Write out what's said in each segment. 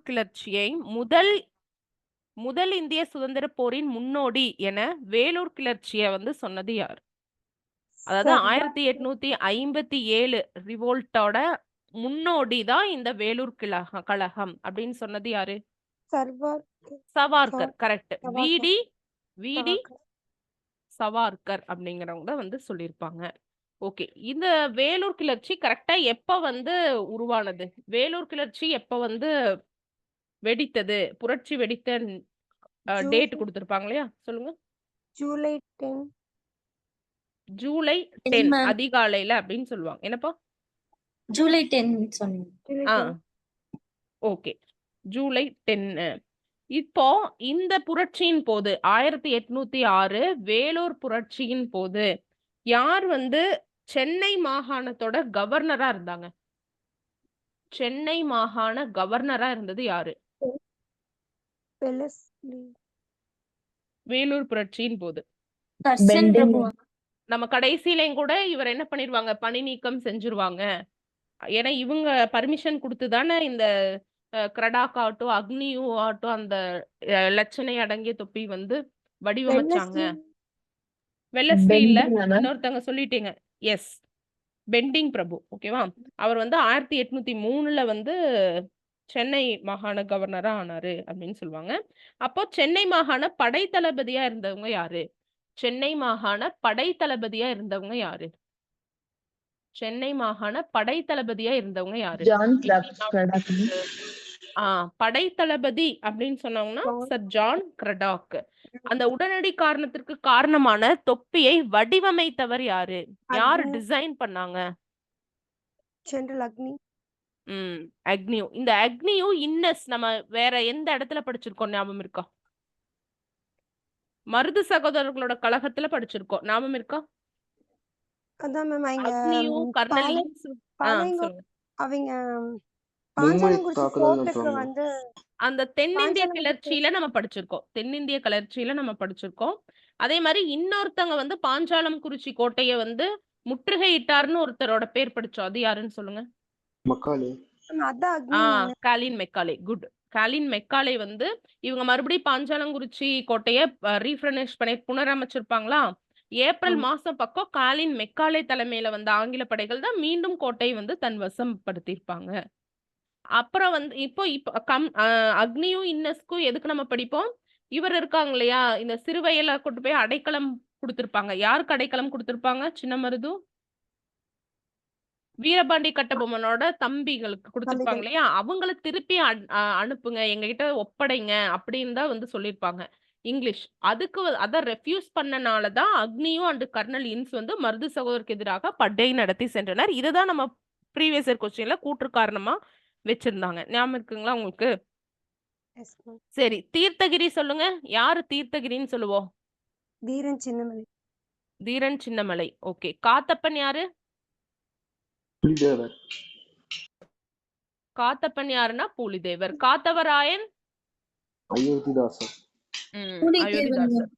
வேலூர் கிளர்ச்சியை முதல் இந்திய சுதந்திர போரின் முன்னோடி என வேலூர் கிளர்ச்சியை வந்து சொன்னது யார்? அதாவது சர்வா 1857 ரிவோல்ட்டோட முன்னோடி தான் இந்த வேலூர் கழகம் அப்படின்னு சொன்னது யாரு? சர்வார் சவார்கர். கரெக்ட். சவார்கர் விடி சவார்கர் சவார்கர் அப்படிங்கிறவங்க தான் வந்து சொல்லியிருப்பாங்க. ஓகே. இந்த வேலூர் கிளர்ச்சி கரெக்டா எப்ப வந்து உருவானது? வேலூர் கிளர்ச்சி எப்ப வந்து வெடித்தது? புரட்சி வெடித்த டேட் ஜூலை கொடுத்திருப்பாங்க இல்லையா? சொல்லுங்க. ஜூலை 10 ஜூலை 10 10 ma'am. அதிகாலையில அப்படின்னு சொல்லுவாங்க. என்னப்பா? ஜூலை 10 சொன்னீங்க. ஜூலை ஆ 10 ஓகே. ஜூலை 10. இப்போ இந்த புரட்சியின் போது 1806 வேலூர் புரட்சியின் போது யார் வந்து சென்னை மாகாணத்தோட கவர்னரா இருந்தாங்க? சென்னை மாகாண கவர்னரா இருந்தது யாரு? வெலஸ்லி வேலூர் புரட்சியின் போது. கர்சன் பிரபு. நம்ம கடைசியிலையும் கூட இவர் என்ன பண்ணிருவாங்க? பணி நீக்கம் செஞ்சிருவாங்க. ஏன்னா இவங்க பர்மிஷன் கொடுத்து தானே இந்த கிரடாக் ஆகட்டும் அக்னியூ ஆகட்டும் அந்த லட்சணை அடங்கிய தொப்பி வந்து வடிவமைச்சாங்க. வெல்லஸ்லி இல்ல, இன்னொருத்தவங்க சொல்லிட்டீங்க. எஸ், பெண்டிங் பிரபு. ஓகேவா? அவர் வந்து 1803ல வந்து சென்னை மாகாண கவர்னரா ஆனாரு அப்படின்னு சொல்லுவாங்க. அப்போ சென்னை மாகாண படை தளபதியா இருந்தவங்க யாரு? சென்னை மாகாண படை தளபதியா இருந்தவங்க யாரு? சென்னை மாகாண படை தளபதியா இருந்தவங்க யாரு? படை தளபதி அப்படின்னு சொன்னாங்கன்னா சர் ஜான் கிரடாக். அந்த உடனடி காரணத்திற்கு காரணமான தொப்பியை வடிவமைத்தவர் யாரு? யாரு டிசைன் பண்ணாங்க? ஜெனரல் அக்னி அக்னியூ. இந்த அக்னியூ இன்னஸ் நம்ம வேற எந்த இடத்துல படிச்சிருக்கோம் ஞாபகம் இருக்கா? மருது சகோதரர்களோட கழகத்துல படிச்சிருக்கோம். ஞாபகம் இருக்கா? அதான் மேம் அக்னியூ கர்னல் அவங்க பாஞ்சாலங்குறிச்சி கோட்டைக்கு வந்து அந்த தென்னிந்திய கிளர்ச்சியில நம்ம படிச்சிருக்கோம். தென்னிந்திய கிளர்ச்சியில நம்ம படிச்சிருக்கோம். அதே மாதிரி இன்னொருத்தங்க வந்து பாஞ்சாலம் குறிச்சி கோட்டைய வந்து முற்றுகையிட்டார்னு ஒருத்தரோட பேர் படிச்சோம். அது யாருன்னு சொல்லுங்க. காலின் மெக்காலே. குட். காலின் மெக்காலே வந்து இவங்க மறுபடியும் பாஞ்சாலங்குறிச்சி கோட்டைய ரீஃபர்னிஷ் பண்ணி புனரமைச்சிருப்பாங்களா? ஏப்ரல் மாசம் பக்கம் காலின் மெக்காலே தலைமையில வந்த ஆங்கில படைகள் தான் மீண்டும் கோட்டையை வந்து தன் வசப்படுத்தியிருப்பாங்க. அப்புறம் வந்து இப்போ அக்னியும் இன்னஸ்க்கும் எதுக்கு நம்ம படிப்போம்? இவர் இருக்காங்க இல்லையா, இந்த சிறுவயல கொண்டு போய் அடைக்கலம் கொடுத்திருப்பாங்க. யாருக்கு அடைக்கலம் கொடுத்திருப்பாங்க? சின்ன மருது வீரபாண்டி கட்டபொம்மனோட தம்பிகளுக்கு கொடுத்திருப்பாங்க இல்லையா, அவங்கள திருப்பி அனுப்புங்க, எங்க கிட்ட ஒப்படைங்க அப்படின்னு தான் வந்து சொல்லியிருப்பாங்க இங்கிலீஷ். அதுக்கு அதை ரெஃப்யூஸ் பண்ணனாலதான் அக்னியும் அண்ட் கர்னல் இன்ஸ் வந்து மருது சகோதரருக்கு எதிராக படை நடத்தி சென்றனர். இதுதான் நம்ம ப்ரீவியஸ் இயர் கொஸ்டின்ல கூற்று காரணமா வச்சிருந்தாங்க. ஞாபகம் இருக்குங்களா உங்களுக்கு? சரி, தீர்த்தகிரி சொல்லுங்க. யாரு தீர்த்தகிரின்னு சொல்லுவோம்? தீரன் சின்னமலை. தீரன் சின்னமலை. ஓகே. காத்தப்பன் யாரு? புலிதேவர். காத்தப்பன் யாருன்னா பூலிதேவர். காத்தவராயன் அயோத்திதாசர். அயோத்திதாசர்.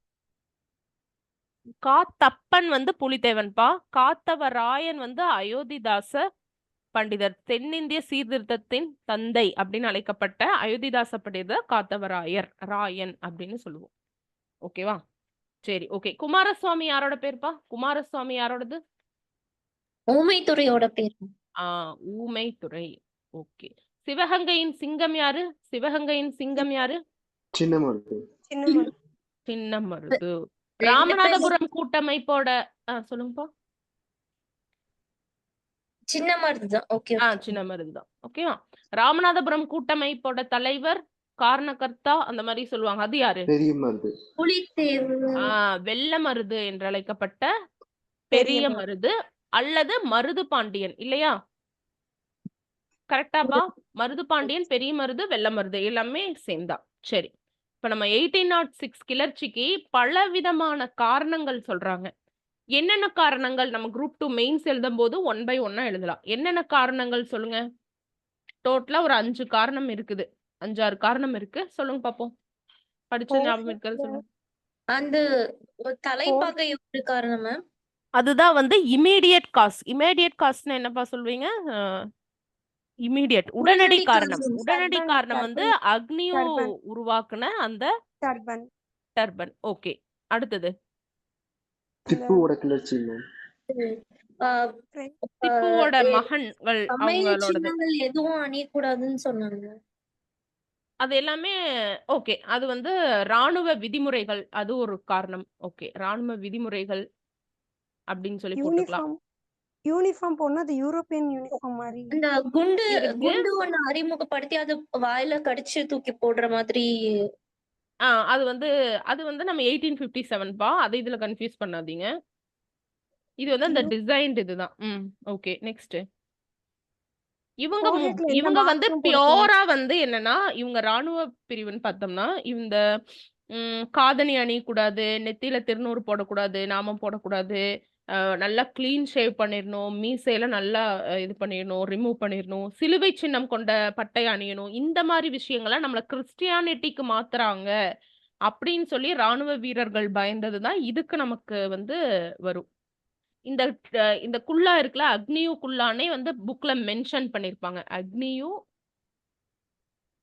காத்தப்பன் வந்து புலிதேவன்பா. காத்தவராயன் வந்து அயோத்திதாச பண்டிதர். தென்னிந்திய சீர்திருத்தத்தின் தந்தை அப்படின்னு அழைக்கப்பட்ட அயோத்திதாச பண்டிதர் காத்தவராயர், ராயன் அப்படின்னு சொல்லுவோம். ஓகேவா? சரி, ஓகே. குமாரசுவாமி யாரோட பேர்ப்பா? குமாரசுவாமி யாரோடது? ஊமைத்துறையோட பேர். ஊமைத்துறை. ஓகே. சிவகங்கையின் சிங்கம் யாரு? சிவகங்கையின் சிங்கம் யாரு? சின்னமருது. சின்னமருது. ராமநாதபுரம் கூட்டமைப்போட சொல்லுங்கப்பா. சின்னமருதுதான். ஓகே. சின்னமருதுதான். ஓகேவா? ராமநாதபுரம் கூட்டமைப்போட தலைவர், காரணகர்த்தா அந்த மாதிரி சொல்லுவாங்க. அது யாரு? பெரிய மருது. வெள்ள மருது என்று அழைக்கப்பட்ட பெரிய மருது அல்லது மருது பாண்டியன் இல்லையா? கரெக்டாப்பா? மருது பாண்டியன், பெரிய மருது, வெள்ள மருது எல்லாமே சேம் தான். சரி, இப்ப நம்ம 1806 கிளர்ச்சிக்கு பல விதமான காரணங்கள் சொல்றாங்க. என்னென்ன காரணங்கள்? நம்ம குரூப் 2 மெயின்ஸ் எழுதும் போது 1 by 1 எழுதலாம். என்னென்ன காரணங்கள் சொல்லுங்க. டோட்டலா ஒரு 5 காரணம் இருக்குது. 5-6 காரணம் இருக்கு. சொல்லுங்க பாப்போம். படிச்ச ஞாபகம் இருக்கிறது சொல்லுங்க. அந்த தலைப்பாக எப்படி காரணம் மேம்? அதுதான் வந்து இமீடியட் காஸ். இமீடியட் காஸ்ட்னா என்னப்பா சொல்வீங்க? இமிடியட் உடனடி உடனடி காரணம். காரணம். உடனடி டர்பன் காரணம் வந்து டர்பன் அக்னியு டர்பன் உருவாக்குன அந்த டர்பன் டர்பன். ஓகே. அடுத்தது. அந்த திப்புவோட கிளர்ச்சி மேம். ஆஹ் பிரெ- திப்புவோட ஆஹ் மகன்கள் சமையல் அவங்களோடது. சின்னங்கள் எதுவும் அணியக்கூடாதுன்னு சொன்னாங்க. அது எல்லாமே ஓகே. அது வந்து ராணுவ விதிமுறைகள். அது ஒரு காரணம். ஓகே. ராணுவ விதிமுறைகள் அப்படின்னு சொல்லி போட்டுக்கலாம். யூனிஃபார்ம் யூனிஃபார்ம் போடணும் அது யூரோப்பியன் யூனிஃபார்ம் மாதிரி அந்த குண்டு இருக்கு. குண்டு ஒண்ணு அறிமுகப்படுத்தி அது வாயில கடிச்சு தூக்கி போடுற மாதிரி. அது வந்து நம்ம 1857பா. அதை இதுல கன்ஃபியூஸ் பண்ணாதீங்க. இது வந்து அந்த டிசைன்டு இதுதான். ஓகே. நெக்ஸ்ட். இவங்க ஃபோர்ஹெட்ல எந்த இவங்க வந்து மார்க்கும் போடக்கூடாது பியோரா வந்து என்னன்னா, இவங்க ராணுவ பிரிவுன்னு பார்த்தோம்னா, இந்த காதணி அணியக்கூடாது, நெத்தியில திருநூறு போடக்கூடாது, நாமம் போடக்கூடாது, நல்லா கிளீன் ஷேவ் பண்ணிடணும், மீசையில நல்லா இது பண்ணிடணும், ரிமூவ் பண்ணிடணும், சிலுவை சின்னம் கொண்ட பட்டை அணியணும். இந்த மாதிரி விஷயங்களை நம்மள கிறிஸ்டியானிட்டிக்கு மாத்துறாங்க அப்படின்னு சொல்லி ராணுவ வீரர்கள் பயந்தது தான் இதுக்கு நமக்கு வந்து வரும். இந்த குல்லா இருக்குல்ல, அக்னியு குல்லானே வந்து புக்ல மென்ஷன் பண்ணிருப்பாங்க. அக்னியு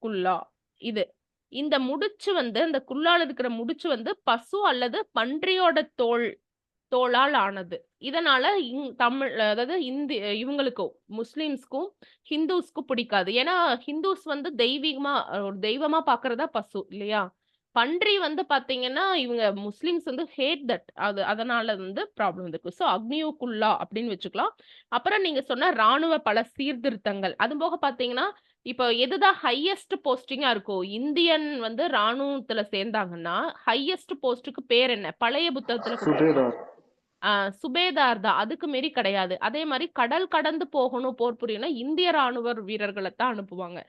குல்லா இது. இந்த முடிச்சு வந்து அந்த குல்லால இருக்கிற முடிச்சு வந்து பசு அல்லது பன்றியோட தோலால் ஆனது. இதனால தமிழ் அதாவது இவங்களுக்கும் முஸ்லிம்ஸ்க்கும் ஹிந்துஸ்க்கும் பிடிக்காது. ஏன்னா ஹிந்துஸ் வந்து ஒரு தெய்வமா பாக்குறதா பசு இல்லையா? பன்றி வந்து பாத்தீங்கன்னா இவங்க முஸ்லிம்ஸ் வந்து ஹேட் தட். அதனால வந்து ப்ராப்ளம் இருக்கு. ஸோ அக்னியுக்குல்லா அப்படின்னு வச்சுக்கலாம். அப்புறம் நீங்க சொன்ன ராணுவ பல சீர்திருத்தங்கள். அது போக பாத்தீங்கன்னா இப்போ எதுதான் ஹையஸ்ட் போஸ்டிங்கா இருக்கும்? இந்தியன் வந்து ராணுவத்துல சேர்ந்தாங்கன்னா ஹையஸ்ட் போஸ்டுக்கு பேர் என்ன? பழைய புத்தகத்துல கொடுத்திருப்பாங்க. சுபேதார். சுபேதார் தான். அதுக்கு மீறி கிடையாது. அதே மாதிரி கடல் கடந்து போகணும், போர் புரியணும்னா இந்திய ராணுவ வீரர்களை தான் அனுப்புவாங்க.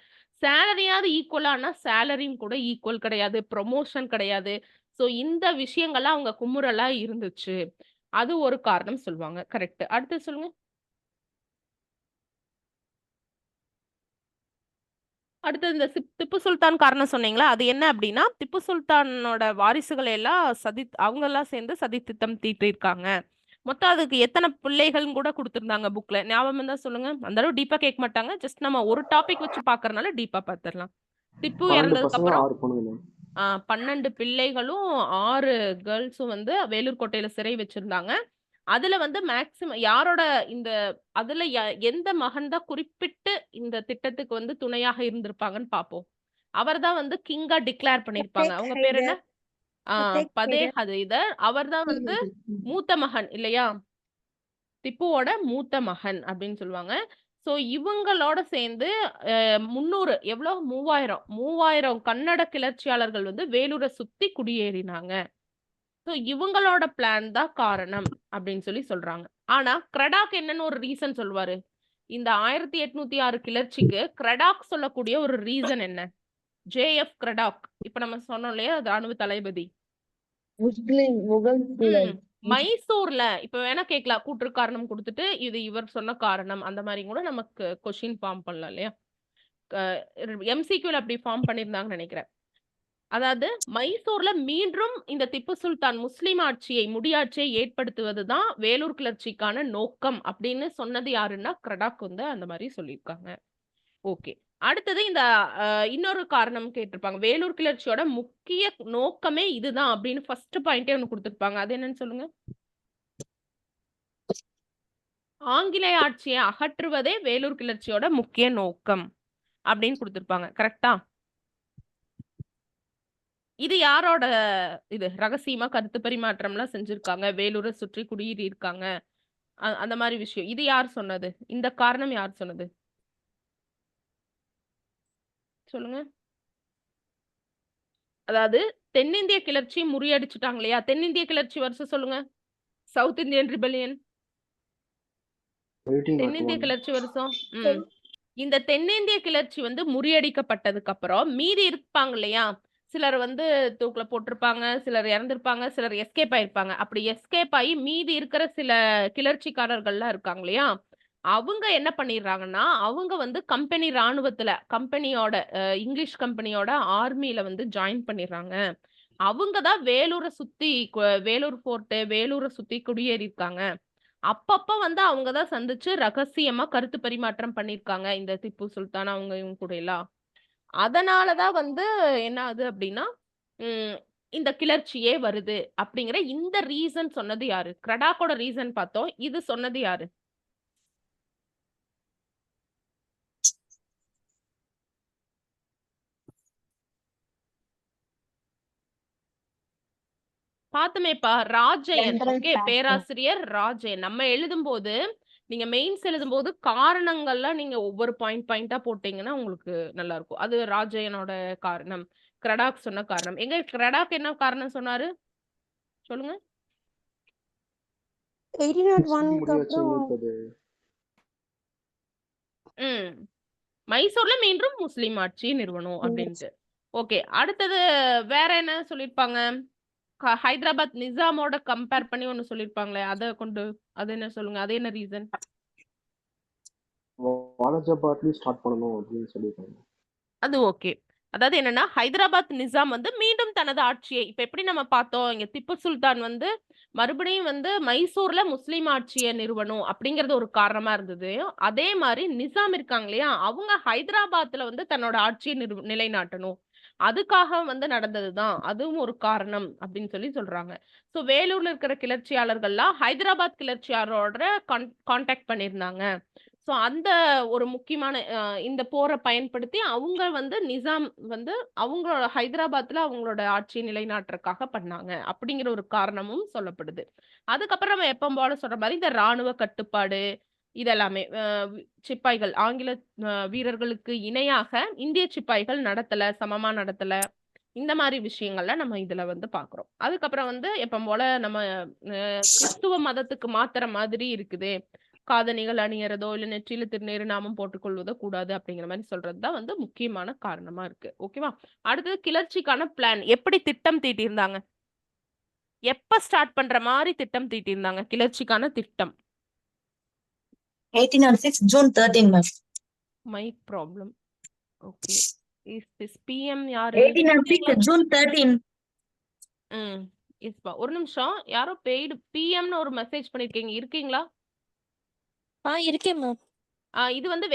சேலரியாவது ஈக்குவலானா சேலரியும் கூட ஈக்குவல் கிடையாது, ப்ரொமோஷன் கிடையாது. ஸோ இந்த விஷயங்கள்லாம் அவங்க குமுறலா இருந்துச்சு. அது ஒரு காரணம் சொல்லுவாங்க. கரெக்ட். அடுத்து சொல்லுங்க. அடுத்து இந்த திப்பு சுல்தான் காரணம் சொன்னீங்களா? அது என்ன அப்படின்னா, திப்பு சுல்தானோட வாரிசுகளை எல்லாம் அவங்க எல்லாம் சேர்ந்து சதி திட்டம் தீட்டிருக்காங்க. மொத்தம் அதுக்கு எத்தனை பிள்ளைகள்னு கூட கொடுத்திருந்தாங்க புக்ல. ஞாபகம் இருந்தா சொல்லுங்க. அந்த அளவு டீப்பா கேட்க மாட்டாங்க. ஜஸ்ட் நம்ம ஒரு டாபிக் வச்சு பாக்குறதுனால டீப்பா பாத்துரலாம். திப்பு 12 இறந்ததுக்கு பசங்க அப்புறம் 6 பொண்ணுங்க மேம். 12 பிள்ளைகளும் 6 கேர்ள்ஸும் வந்து வேலூர் கோட்டையில சிறை வச்சிருந்தாங்க. அதுல வந்து மேக்சிமம் யாரோட அதுல எந்த மகன் தான் குறிப்பிட்டு இந்த திட்டத்துக்கு வந்து துணையாக இருந்திருப்பாங்கன்னு பாப்போம். அவர்தான் வந்து கிங்கா டிக்ளேர் பண்ணிருப்பாங்க. ஃபத்தேக் அவங்க பேர் என்ன? ஹைதர் ஃபத்தேக் பதே ஹைதர் ஹைதர். அவர்தான் வந்து மூத்த மகன் இல்லையா? திப்புவோட மூத்த மகன் அப்படின்னு சொல்லுவாங்க. ஸோ இவங்களோட சேர்ந்து 300 எவ்வளோ 3000 கன்னட கிளர்ச்சியாளர்கள் வந்து வேலூரை சுத்தி குடியேறினாங்க. ஸோ இவங்களோட பிளான் தான் காரணம் அப்படின்னு சொல்லி சொல்றாங்க. ஆனா கிரடாக் என்னன்னு ஒரு ரீசன் சொல்லுவாரு. இந்த 1806 கிளர்ச்சிக்கு கிரடாக் சொல்லக்கூடிய ஒரு ரீசன் என்ன? JF Cradock. இப்ப நம்ம சொன்னோம் இல்லையா, ராணுவ தளபதி. மைசூர்ல இப்ப வேணா கேட்கலாம், கூற்று காரணம் கொடுத்துட்டு இது இவர் சொன்ன காரணம் அந்த மாதிரி கூட நமக்கு கொஸ்டின் ஃபார்ம் பண்ணலாம் இல்லையா? எம்சிக்யூல அப்படி ஃபார்ம் பண்ணிருந்தாங்கன்னு நினைக்கிறேன். அதாவது மைசூர்ல மீண்டும் இந்த திப்பு சுல்தான் முஸ்லிம் முடியாட்சியை ஏற்படுத்துவதுதான் வேலூர் கிளர்ச்சிக்கான நோக்கம் அப்படின்னு சொன்னது யாருன்னா கிரடாக் வந்து அந்த மாதிரி சொல்லியிருக்காங்க. ஓகே. அடுத்தது இந்த இன்னொரு காரணம் கேட்டிருப்பாங்க. வேலூர் கிளர்ச்சியோட முக்கிய நோக்கமே இதுதான் அப்படின்னு ஃபர்ஸ்ட் பாயிண்டே ஒண்ணு கொடுத்திருப்பாங்க. அது என்னன்னு சொல்லுங்க. ஆங்கிலேய ஆட்சியை அகற்றுவதே வேலூர் கிளர்ச்சியோட முக்கிய நோக்கம் அப்படின்னு கொடுத்திருப்பாங்க. கரெக்டா? இது யாரோட ரகசியமா கருத்து பரிமாற்றம்லாம் செஞ்சிருக்காங்க, வேலூரை சுற்றி குடியேறி இருக்காங்க, அந்த மாதிரி விஷயம். இது யார் சொன்னது? இந்த காரணம் யார் சொன்னது சொல்லுங்க. அதாவது தென்னிந்திய கிளர்ச்சி முறியடிச்சுட்டாங்க இல்லையா? தென்னிந்திய கிளர்ச்சி வருஷம் சொல்லுங்க. South Indian rebellion. தென்னிந்திய கிளர்ச்சி வருஷம். இந்த தென்னிந்திய கிளர்ச்சி வந்து முறியடிக்கப்பட்டதுக்கு அப்புறம் மீதி இருப்பாங்க இல்லையா? சிலர் வந்து தூக்குல போட்டிருப்பாங்க, சிலர் இறந்திருப்பாங்க, சிலர் எஸ்கேப் ஆயிருப்பாங்க. அப்படி எஸ்கேப் ஆகி மீதி இருக்கிற சில கிளர்ச்சிக்காரர்கள்லாம் இருக்காங்க இல்லையா? அவங்க என்ன பண்ணிடுறாங்கன்னா, அவங்க வந்து கம்பெனி ராணுவத்துல கம்பெனியோட இங்கிலீஷ் கம்பெனியோட ஆர்மியில வந்து ஜாயின் பண்ணிடுறாங்க. அவங்க தான் வேலூரை சுத்தி வேலூர் ஃபோர்ட் வேலூரை சுத்தி குடியேறி இருக்காங்க. அப்பப்ப வந்து அவங்க தான் சந்திச்சு ரகசியமா கருத்து பரிமாற்றம் பண்ணியிருக்காங்க இந்த திப்பு சுல்தான் அவங்க இவங்க கூட எல்லாம். அதனாலதான் வந்து என்ன ஆகுது அப்படின்னா உம் இந்த கிளர்ச்சியே வருது அப்படிங்கிற இந்த ரீசன் சொன்னது யாரு? கிரடாக்கோட ரீசன் பார்த்தோம். இது சொன்னது யாரு? பாத்துமேப்பா, ராஜயன். General okay, pattern. பேராசிரியர் ராஜயன். நம்ம எழுதும்போது நீங்க மெயின்ஸ் எழுதும்போது காரணங்கள்லாம் நீங்க ஒவ்வொரு பாயிண்டா போட்டீங்கன்னா உங்களுக்கு நல்லா இருக்கும். அது ராஜயனோட காரணம், கிரடாக் சொன்ன காரணம். எங்க கிரடாக் என்ன காரணம் சொன்னாரு சொல்லுங்க. 1801 க்கு முடியாச்சு அப்புறம் மீட்பது. ம் மைசூர்ல மீண்டும் முஸ்லிம் ஆட்சி நிறுவனம் அப்படின்ட்டு. ஓகே, அடுத்தது வேற என்ன சொல்லிருப்பாங்க? ஹைதராபாத் நிசாமோட கம்பேர் பண்ணி ஒண்ணு சொல்லிருப்பாங்களே, அத கொண்டு அது என்ன சொல்லுங்க? அது என்ன ரீசன்? வாலாஜாபாத்லயும் ஸ்டார்ட் பண்ணணும் அப்படின்னு சொல்லியிருக்காங்க. அது ஓகே. அதாவது என்னன்னா ஹைதராபாத் நிசாம் வந்து மீண்டும் தனது ஆட்சியை இப்ப எப்படி நம்ம பார்த்தோம், இங்க திப்பு சுல்தான் வந்து மறுபடியும் வந்து மைசூர்ல முஸ்லிம் ஆட்சியை நிறுவனம் அப்படிங்கறது ஒரு காரணமா இருந்தது. அதே மாதிரி நிசாம் இருக்காங்க இல்லையா, அவங்க ஹைதராபாத்ல வந்து தன்னோட ஆட்சியை நிலைநாட்டணும், அதுக்காக வந்து நடந்ததுதான், அதுவும் ஒரு காரணம் அப்படின்னு சொல்லி சொல்றாங்க. சோ வேலூர்ல இருக்கிற கிளர்ச்சியாளர்கள்லாம் ஹைதராபாத் கிளர்ச்சியாளரோட கான்டாக்ட் பண்ணியிருந்தாங்க. சோ அந்த ஒரு முக்கியமான இந்த போரை பயன்படுத்தி அவங்க வந்து நிசாம் வந்து அவங்களோட ஹைதராபாத்ல அவங்களோட ஆட்சியை நிலைநாட்டுறதுக்காக பண்ணாங்க அப்படிங்கிற ஒரு காரணமும் சொல்லப்படுது. அதுக்கப்புறம் நம்ம எப்பவும் போல சொல்ற மாதிரி இந்த ராணுவ கட்டுப்பாடு இதெல்லாமே சிப்பாய்கள் ஆங்கில வீரர்களுக்கு இணையாக இந்திய சிப்பாய்கள் நடத்தல, சமமா நடத்தல, இந்த மாதிரி விஷயங்கள்ல நம்ம இதுல வந்து பாக்குறோம். அதுக்கப்புறம் வந்து எப்பவும் போல நம்ம கிறிஸ்துவ மதத்துக்கு மாத்துற மாதிரி இருக்குது, காதணிகள் அணியறதோ இல்ல நெற்றியில திருநீறு நாமம் போட்டுக்கொள்வதோ கூடாது அப்படிங்கிற மாதிரி சொல்றதுதான் வந்து முக்கியமான காரணமா இருக்கு. ஓகேவா? அடுத்தது கிளர்ச்சிக்கான பிளான் எப்படி திட்டம் தீட்டியிருந்தாங்க? எப்ப ஸ்டார்ட் பண்ற மாதிரி திட்டம் தீட்டியிருந்தாங்க கிளர்ச்சிக்கான திட்டம்? 1806 June 13 ma'am. Mike problem. Okay, is this PM யாரு? 1806 June 13. இஸ்பா ஒரு நிமிஷம், யாரோ பெய்டு பிஎம்னு ஒரு மெசேஜ் பண்ணிருக்கீங்க, இருக்கீங்களா? இருக்கேன் மேம். இது வந்து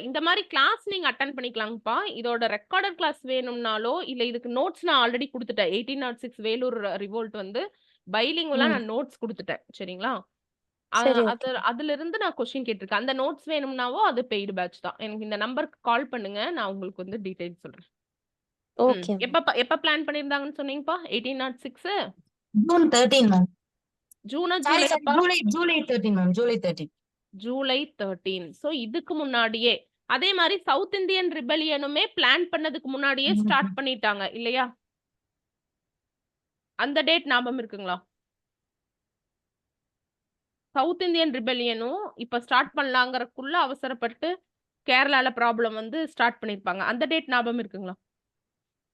இந்த மாதிரி கிளாஸ் நீங்க அட்டன் பண்ணிக்கலாங்கப்பா. இதோட ரெக்கார்டட் கிளாஸ் வேணும்னாலோ இல்ல இதுக்கு நோட்ஸ் நான் ஆல்ரெடி கொடுத்துட்டேன். 1806 வேலூர் ரிவோல்ட் வந்து பைலிங்குவலா நான் நோட்ஸ் கொடுத்துட்டேன். சரிங்களா? சரி, அது அதுல இருந்து நான் கொஸ்டின் கேட்டிருக்கேன். அந்த நோட்ஸ் வேணும்னாவோ அது பெய்டு பேட்ச் தான். எனக்கு இந்த நம்பருக்கு கால் பண்ணுங்க, நான் உங்களுக்கு வந்து டீடைல்ஸ் சொல்றேன். ஓகே. எப்ப பிளான் பண்ணிருந்தாங்கன்னு சொன்னீங்கப்பா? 1806 June 13 ma'am. ஜூனா Sorry, ஜூலைப்பா? July 13 ma'am. July 13. ஜூலை 13. சோ இதுக்கு முன்னாடியே அதே மாதிரி சவுத் இந்தியன் ரிபெலியனுமே பிளான் பண்ணதுக்கு முன்னாடியே ஸ்டார்ட் பண்ணிட்டாங்க இல்லையா? அந்த டேட் ஞாபகம் இருக்குங்களா? சவுத் இந்தியன் ரிபெலியனும் இப்ப ஸ்டார்ட் பண்ணலாங்கறதுக்குள்ள அவசரப்பட்டு கேரளால ப்ராப்ளம் வந்து ஸ்டார்ட் பண்ணிருப்பாங்க. அந்த டேட் ஞாபகம் இருக்குங்களா?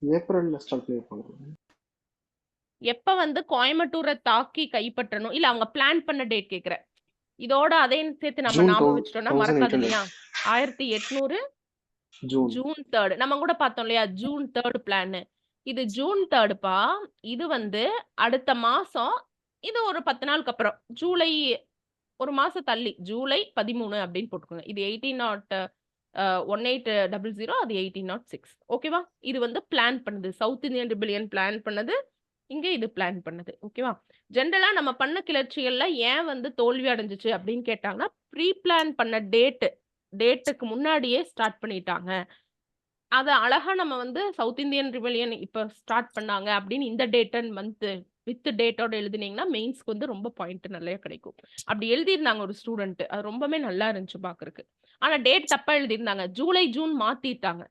ஏப்ரல்ல ஸ்டார்ட் பண்ணிருப்பாங்க. எப்ப வந்து கோயம்புத்தூரை தாக்கி கைப்பற்றணும், இல்ல அவங்க பிளான் பண்ண டேட் கேக்குறேன். இதோட அதையும் சேர்த்து நம்ம ஞாபகம் வச்சுட்டோம்னா மறக்காது இல்லையா? 1800 ஜூன் 3rd நம்ம கூட பார்த்தோம் இல்லையா? June 3rd plan. இது ஜூன் 3rdப்பா. இது வந்து அடுத்த மாசம், இது ஒரு 10 நாளுக்கு அப்புறம் ஜூலை ஒரு மாசம் தள்ளி ஜூலை 13 அப்படின்னு போட்டுக்கோங்க. இது 1800 அது 1806. ஓகேவா? இது வந்து பிளான் பண்ணது சவுத் இந்தியன் ரிபெலியன் பிளான் பண்ணது, இங்க இது பிளான் பண்ணது. ஓகேவா? ஜெனரலா நம்ம பண்ண கிளர்ச்சிகள்ல ஏன் வந்து தோல்வி அடைஞ்சிச்சு அப்படின்னு கேட்டாங்கன்னா ப்ரீ பிளான் பண்ண டேட்டுக்கு முன்னாடியே ஸ்டார்ட் பண்ணிட்டாங்க. அத அழகா நம்ம வந்து சவுத் இந்தியன் ரிபெலியன் இப்ப ஸ்டார்ட் பண்ணாங்க அப்படின்னு இந்த டேட் அண்ட் மந்த் வித் டேட்டோட எழுதினீங்கன்னா மெயின்ஸ்க்கு வந்து ரொம்ப பாயிண்ட் நிறைய கிடைக்கும். அப்படி எழுதியிருந்தாங்க ஒரு ஸ்டூடெண்ட், அது ரொம்பவே நல்லா இருந்துச்சு பாக்குறதுக்கு. ஆனா டேட் தப்பா எழுதியிருந்தாங்க, ஜூன் மாத்திட்டாங்க.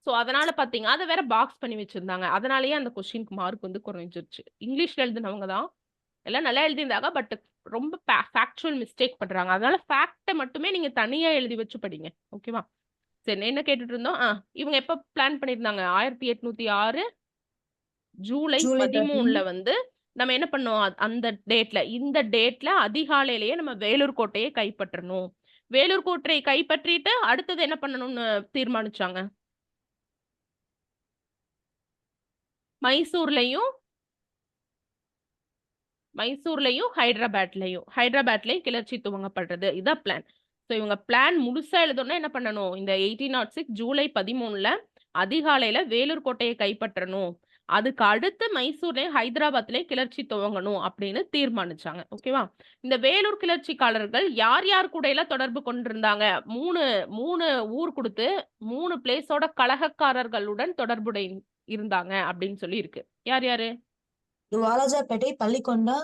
சோ அதனால பாத்தீங்க அதை வேற பாக்ஸ் பண்ணி வச்சிருந்தாங்க. அதனாலயே அந்த கொஸ்டினுக்கு மார்க் வந்து குறைஞ்சிருச்சு. இங்கிலீஷ்ல எழுதினவங்க தான் எல்லாம் நல்லா எழுதியிருந்தாங்க, பட் ரொம்ப ஃபேக்சுவல் மிஸ்டேக் பண்றாங்க. அதனால ஃபேக்ட மட்டுமே நீங்க தனியா எழுதி வச்சு படிங்க. ஓகேவா? சரி, என்ன கேட்டுட்டு இருந்தோம்? இவங்க எப்ப பிளான் பண்ணிருந்தாங்க? 1806 ஜூலை 13ல வந்து நம்ம என்ன பண்ணோம்? அந்த டேட்ல இந்த டேட்ல அதிகாலையிலேயே நம்ம வேலூர் கோட்டையை கைப்பற்றணும். வேலூர் கோட்டையை கைப்பற்றிட்டு அடுத்தது என்ன பண்ணணும்னு தீர்மானிச்சாங்க? மைசூர்லயும் ஹைதராபாத்லயும் கிளர்ச்சி துவங்கப்படுறது. இதான் பிளான். ஸோ இவங்க பிளான் முழுசா எழுதணும்னா என்ன பண்ணணும்? இந்த 1806 ஜூலை 13 அதிகாலையில வேலூர் கோட்டையை கைப்பற்றணும். அதுக்கு அடுத்து மைசூர்லயும் ஹைதராபாத்லயும் கிளர்ச்சி துவங்கணும் அப்படின்னு தீர்மானிச்சாங்க. ஓகேவா? இந்த வேலூர் கிளர்ச்சிக்காரர்கள் யார் யார் கூட எல்லாம் தொடர்பு கொண்டிருந்தாங்க? மூணு ஊர் கொடுத்து 3 பிளேஸோட கலகக்காரர்களுடன் தொடர்புடைய இருந்தாங்க அப்படின்னு சொல்லி இருக்கு. யார் யாரு? வாலாஜாபேட்டை, பள்ளிக்கொண்டா,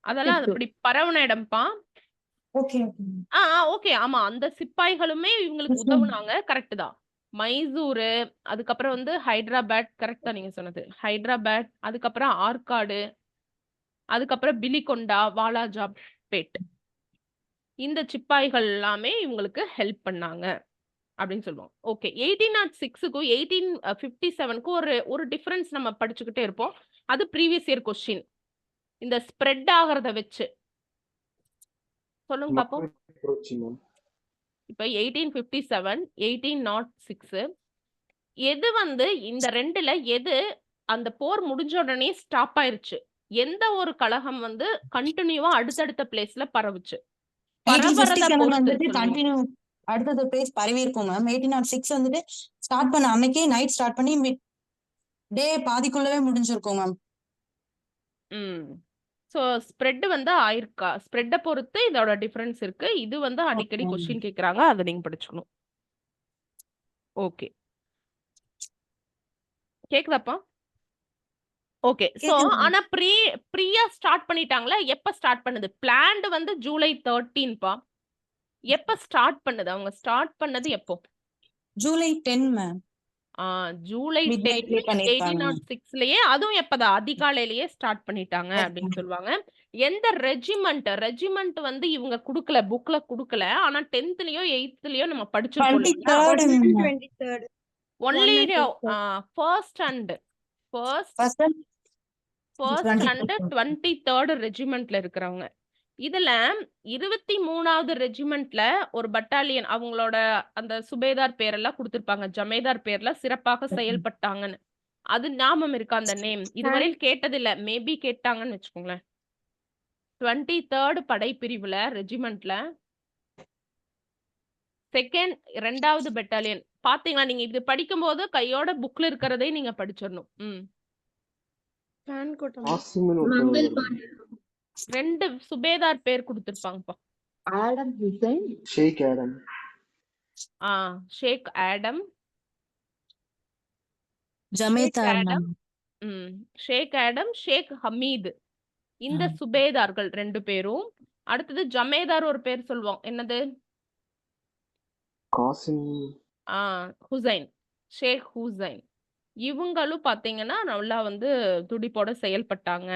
அதெல்லாம் அது அப்படி பரவுன இடம்பா. Okay okay. ஆமா, அந்த சிப்பாய்களுமே இவங்களுக்கு உதவுனாங்க. கரெக்ட் தான். மைசூரு, அதுக்கப்புறம் வந்து ஹைதராபாத். கரெக்ட் தான் நீங்க சொன்னது. ஹைதராபாத், அதுக்கப்புறம் ஆற்காடு, அதுக்கப்புறம் பிலிகொண்டா, வாலாஜாபேட். இந்த சிப்பாய்கள் எல்லாமே இவங்களுக்கு ஹெல்ப் பண்ணாங்க அப்படின்னு சொல்லுவோம். ஓகே. 1806க்கும் 1857க்கும் ஒரு டிஃபரன்ஸ் நம்ம படிச்சுக்கிட்டே இருப்போம். அது ப்ரீவியஸ் இயர் கொஸ்டின். இந்த ஸ்ப்ரெட் ஆகிறத வச்சு சொல்லுங்க பாப்போம். இப்ப 1857, 1806 எது வந்து இந்த ரெண்டுல எது அந்த போர் முடிஞ்ச உடனே ஸ்டாப் ஆயிருச்சு? எந்த ஒரு கழகம் வந்து கண்டினியூவா அடுத்தடுத்த பிளேஸ்ல பரவுச்சு? கண்டினியூ அடுத்தது பிளேஸ் பரவி இருக்கும் மேம். 1806 வந்துட்டு ஸ்டார்ட் பண்ண அன்னைக்கே நைட் ஸ்டார்ட் பண்ணி மிட் டே பாதிக்குள்ளவே முடிஞ்சிருக்கும் மேம். ஸோ ஸ்ப்ரெட் வந்து ஆயிருக்கா? ஸ்ப்ரெட்டை பொறுத்து இதோட டிஃபரன்ஸ் இருக்கு. இது வந்து அடிக்கடி கொஸ்டின் கேட்குறாங்க, அதை நீங்க படிச்சுக்கணும். ஓகே, கேக்குதாப்பா? ஓகே. ஸோ ஆனா ப்ரீயா ஸ்டார்ட் பண்ணிட்டாங்களா? எப்ப ஸ்டார்ட் பண்ணுது? பிளான்டு வந்து ஜூலை 13பா. எப்ப ஸ்டார்ட் பண்ணுது? அவங்க ஸ்டார்ட் பண்ணது எப்போ? ஜூலை 10 மேம். ஜூலை 10 1806லயே. அதுவும் எப்பதான்? அதிகாலையிலேயே ஸ்டார்ட் பண்ணிட்டாங்க அப்படின்னு சொல்லுவாங்க. எந்த ரெஜிமெண்ட் வந்து இவங்க குடுக்கல, புக்ல குடுக்கல. ஆனா 10th-லயோ 8th-லயோ நம்ம படிச்சிருக்கோம். ஒன்லி ஃபர்ஸ்ட் அண்ட் 23rd ரெஜிமெண்ட்ல இருக்கிறவங்க. இதுல 23வது ரெஜிமெண்ட்ல ஒரு பட்டாலியன், அவங்களோட அந்த சுபேதார் பேரெல்லாம் கொடுத்திருப்பாங்க. ஜமேதார் பேர்ல சிறப்பாக செயல்பட்டாங்கன்னு. அது ஞாபகம் இருக்கா அந்த நேம்? இதுவரையில் கேட்டதில்ல, மேபி கேட்டாங்கன்னு வச்சுக்கோங்களேன். 23rd படைப்பிரிவுல ரெஜிமெண்ட்ல ரெண்டாவது பெட்டாலியன். பாத்தீங்களா? நீங்க இது படிக்கும் போது கையோட புக்ல இருக்கிறதே நீங்க படிச்சிடணும். 2 சுபேதார் பேர் கொடுத்திருப்பாங்கப்பா. ஷேக் ஆடம், ஷேக் ஆடம், ஷேக் ஆடம், ஷேக் ஹமீது. இந்த சுபேதார்கள் 2 பேரும். அடுத்தது ஜமேதார் ஒரு பேர் சொல்லுவோம். என்னது? ஹுசைன், ஷேக் ஹுசைன். இவங்களும் பாத்தீங்கன்னா நல்லா வந்து துடிப்போட செயல்பட்டாங்க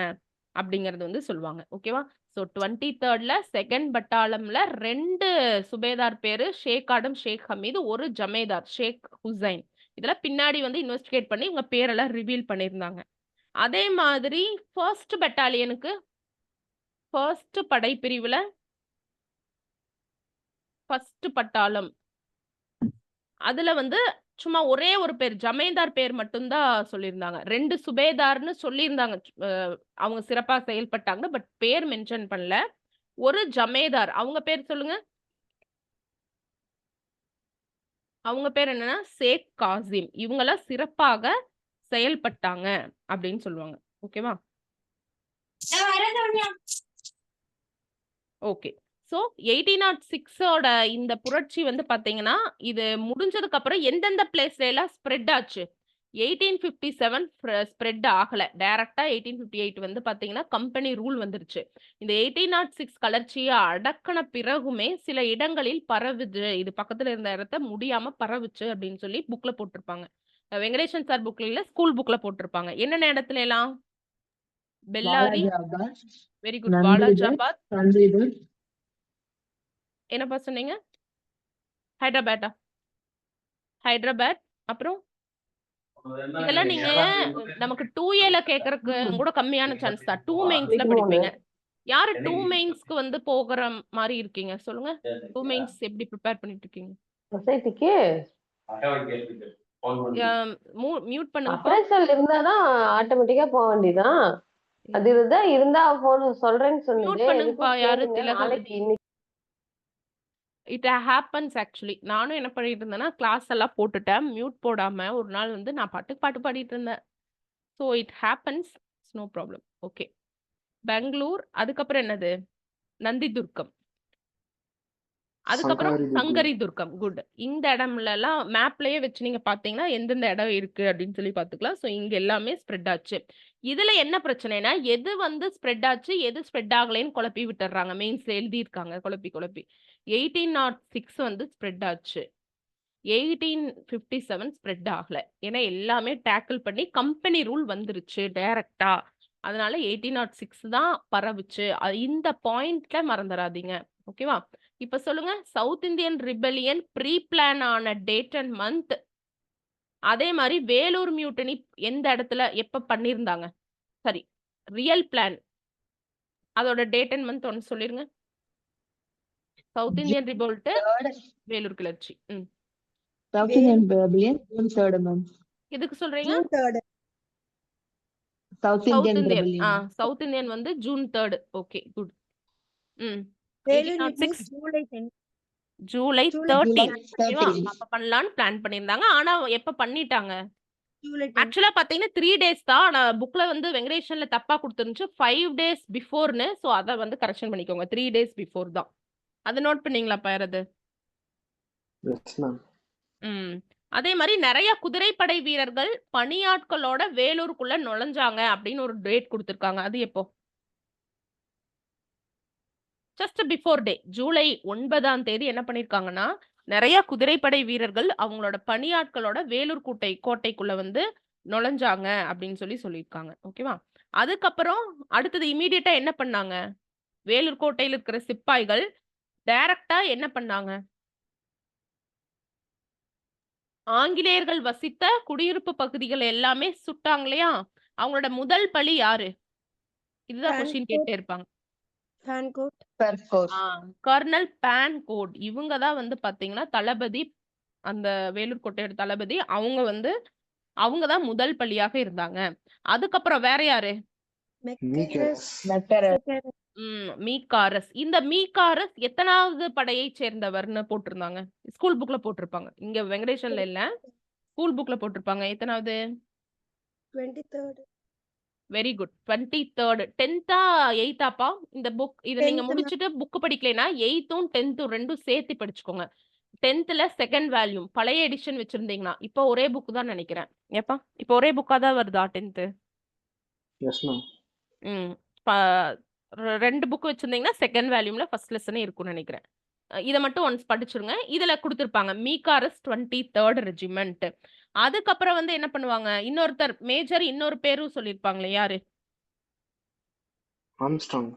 அப்படிங்கறது வந்து சொல்லுவாங்க. ஓகேவா? ஸோ 23rd 2nd பட்டாளம்ல 2 சுபேதார் பேரு, ஷேக் ஆடம், ஷேக் ஹமீது, ஒரு ஜமேதார் ஷேக் ஹுசைன். இதெல்லாம் பின்னாடி வந்து இன்வெஸ்டிகேட் பண்ணி இவங்க பேரெல்லாம் ரிவீல் பண்ணியிருந்தாங்க. அதே மாதிரி ஃபர்ஸ்ட் பெட்டாலியனுக்கு ஃபர்ஸ்ட் படைப்பிரிவுல ஃபர்ஸ்ட் பட்டாளம், அதுல வந்து சும்மா ஒரே ஒரு பேர் ஜமேதார் பேர் மட்டும்தான் சொல்லியிருந்தாங்க. 2 சுபேதார்னு சொல்லியிருந்தாங்க. அவங்க சிறப்பா செயல்பட்டாங்க, பட் பேர் மென்ஷன் பண்ணல. ஒரு ஜமேதார், அவங்க பேர் சொல்லுங்க. அவங்க பேர் என்னன்னா ஷேக் காசிம். இவங்கெல்லாம் சிறப்பாக செயல்பட்டாங்க அப்படின்னு சொல்லுவாங்க. ஓகேவா? ஓகே. ஸோ 1806ஓட இந்த புரட்சி வந்து பாத்தீங்கன்னா, இது முடிஞ்சதுக்கு அப்புறம் எந்தெந்த பிளேஸ்ல எல்லாம் ஸ்ப்ரெட் ஆச்சு? 1857 ஸ்ப்ரெட் ஆகல. டைரக்டா 1858 வந்து பாத்தீங்கன்னா கம்பெனி ரூல் வந்துருச்சு. இந்த 1806 கிளர்ச்சியை அடக்கின பிறகுமே சில இடங்களில் பரவுது, இது பக்கத்துல இருந்த இடத்த முடியாம பரவுச்சு அப்படின்னு சொல்லி புக்ல போட்டிருப்பாங்க. வெங்கடேசன் சார் புக்ல இல்ல, ஸ்கூல் புக்ல போட்டிருப்பாங்க. என்னென்ன இடத்துல எல்லாம்? Bellary, very good. வாலாஜாபாத், என்னப்பா சொன்னீங்க? ஹைதராபாத்தா? ஹைதராபாத். அப்புறம் இதெல்லாம் நீங்க நமக்கு 2Aல கேட்கறதுக்கு கூட கம்மியான சான்ஸ் தான். 2 மெயின்ஸ்ல படிப்பீங்க. யாரு 2 மெயின்ஸ்க்கு வந்து போகிற மாதிரி இருக்கீங்க சொல்லுங்க. 2 மெயின்ஸ் எப்படி ப்ரிப்பேர் பண்ணிட்டு இருக்கீங்க? சொசைட்டிக்கு மியூட் பண்ணுங்கப்பா. அப்ரைசல் இருந்தாதான் ஆட்டோமேட்டிக்கா போக வேண்டியதான். அது இதுதான் இருந்தா போன் சொல்றேன்னு மியூட் சொன்னது. பண்ணுங்கப்பா. எதுக்கும் யாரு கேளுங்க. திலகம்? நாளைக்கு இன்னைக்கு இட் ஹேப்பன்ஸ் ஆக்சுவலி. நானும் என்ன பண்ணிட்டு இருந்தேன்னா கிளாஸ் எல்லாம் போட்டுட்டேன். மியூட் போடாம ஒரு நாள் வந்து நான் பாட்டுக்கு பாட்டு பாடிட்டு இருந்தேன். So it happens. No problem. Okay. Bangalore, அதுக்கப்புறம் என்னது? நந்திதுர்க்கம், அதுக்கப்புறம் சங்ககிரி துர்கம். சங்கரி துர்க்கம். குட். இந்த இடம்லலாம் மேப்லயே வச்சு நீங்க பார்த்தீங்கன்னா எந்தெந்த இடம் இருக்கு அப்படின்னு சொல்லி பார்த்துக்கலாம். ஸோ இங்க எல்லாமே ஸ்ப்ரெட் ஆச்சு. இதுல என்ன பிரச்சனைனா எது வந்து ஸ்ப்ரெட் ஆச்சு எது ஸ்ப்ரெட் ஆகலைன்னு குழப்பி விட்டுறாங்க. மெயின்ஸ்ல எழுதியிருக்காங்க குழப்பி. 1806 வந்து ஸ்ப்ரெட் ஆச்சு. 1857 ஸ்ப்ரெட் ஆகல. ஏன்னா எல்லாமே டேக்கிள் பண்ணி கம்பெனி ரூல் வந்துருச்சு டைரக்டா. அதனால 1806 தான் பரவுச்சு. இந்த பாயிண்ட்ல மறந்துடாதீங்க. ஓகேவா? இப்ப சொல்லுங்க, south Indian rebellion pre plan ஆன டேட் அண்ட் மந்த், அதே மாதிரி வேலூர் மியூட்டனி எந்த இடத்துல எப்ப பண்ணியிருந்தாங்க? சரி, ரியல் பிளான் அதோட டேட் அண்ட் மந்த் ஒன்னு சொல்லிருங்க. சவுத் இந்தியன் ரிவோல்ட், வேலூர் கிளர்ச்சி. South Indian rebellion June 3rd ma'am. எதுக்கு சொல்றீங்க? June 3rd. South south Indian Indian. Rebellion. South Indian வந்து June 3rd. Okay, good. Velur mutiny 1806 July 10. ஜூலை July 13. 13. ஓகேவா? அப்ப பண்ணலாம்னு பிளான் பண்ணியிருந்தாங்க. ஆனா எப்ப பண்ணிட்டாங்க? July 10. ஆக்சுவலா பாத்தீங்கன்னா 3 டேஸ் தான். ஆனா புக்ல வந்து வெங்கடேஷன்ல தப்பா கொடுத்துருந்துச்சு 5 டேஸ் பிஃபோர்னு. ஸோ அதை வந்து கரெக்ஷன் பண்ணிக்கோங்க. 3 டேஸ் பிஃபோர் தான். அதை நோட் பண்ணீங்களா யாராவது? Yes ma'am. அதே மாதிரி நிறைய குதிரைப்படை வீரர்கள் பணியாட்களோட வேலூருக்குள்ள நுழைஞ்சாங்க அப்படின்னு ஒரு டேட் கொடுத்துருக்காங்க. அது எப்போ? ஜஸ்ட் பிஃபோர் டே ஜூலை 9ஆம் தேதி என்ன பண்ணிருக்காங்கன்னா நிறைய குதிரைப்படை வீரர்கள் அவங்களோட பணியாட்களோட வேலூர் கோட்டைக்குள்ள வந்து நுழைஞ்சாங்க அப்படின்னு சொல்லியிருக்காங்க. ஓகேவா? அதுக்கப்புறம் அடுத்தது இமீடியட்டா என்ன பண்ணாங்க? வேலூர் கோட்டையில் இருக்கிற சிப்பாய்கள் டைரக்டா என்ன பண்ணாங்க? ஆங்கிலேயர்கள் வசித்த குடியிருப்பு பகுதிகள் எல்லாமே சுட்டாங்க இல்லையா? அவங்களோட முதல் பலி யாரு? இதுதான் கொஸ்டின் கேட்டே இருப்பாங்க. Fancourt. கர்னல் பான்கோட். இவங்க தான் வந்து பாத்தீங்கன்னா தளபதி, அந்த வேலூர் கோட்டையோட தளபதி. அவங்க தான் முதல் பலியாக இருந்தாங்க. அதுக்கப்புறம் வேற யாரு? Macarus. மீகாரஸ். இந்த மீகாரஸ் எத்தனாவது படையை சேர்ந்தவர்னு போட்டிருந்தாங்க? ஸ்கூல் புக்ல போட்டிருப்பாங்க. இங்க வெங்கடேஷன்ல இல்ல, ஸ்கூல் புக்ல போட்டிருப்பாங்க. எத்தனாவது? 23rd. Very good. 23rd. 10th 8th இந்த புக் இதை நீங்க 10th முடிச்சுட்டு புக் படிக்கலைன்னா 8th 10th ரெண்டும் சேர்த்து படிச்சுக்கோங்க. 10thல செகண்ட் வேல்யூம் பழைய எடிஷன் வச்சிருந்தீங்கன்னா இப்போ ஒரே புக் தான் நினைக்கிறேன். ஏப்பா இப்போ ஒரே புக்கா தான் வருதா 10th? Yes ma'am. ரெண்டு புக் வச்சிருந்தீங்கன்னா செகண்ட் வேல்யூம்ல ஃபர்ஸ்ட் லெசனே இருக்கும்னு நினைக்கிறேன். இதை மட்டும் ஒன்ஸ் படிச்சிருங்க. இதுல கொடுத்துருப்பாங்க மீகாரஸ் 23rd ரெஜிமெண்ட். அதுக்கப்புறம் வந்து என்ன பண்ணுவாங்க? இன்னொருத்தர் மேஜர், இன்னொரு பேரும் சொல்லியிருப்பாங்களே, யாரு? ஆம்ஸ்ட்ராங்.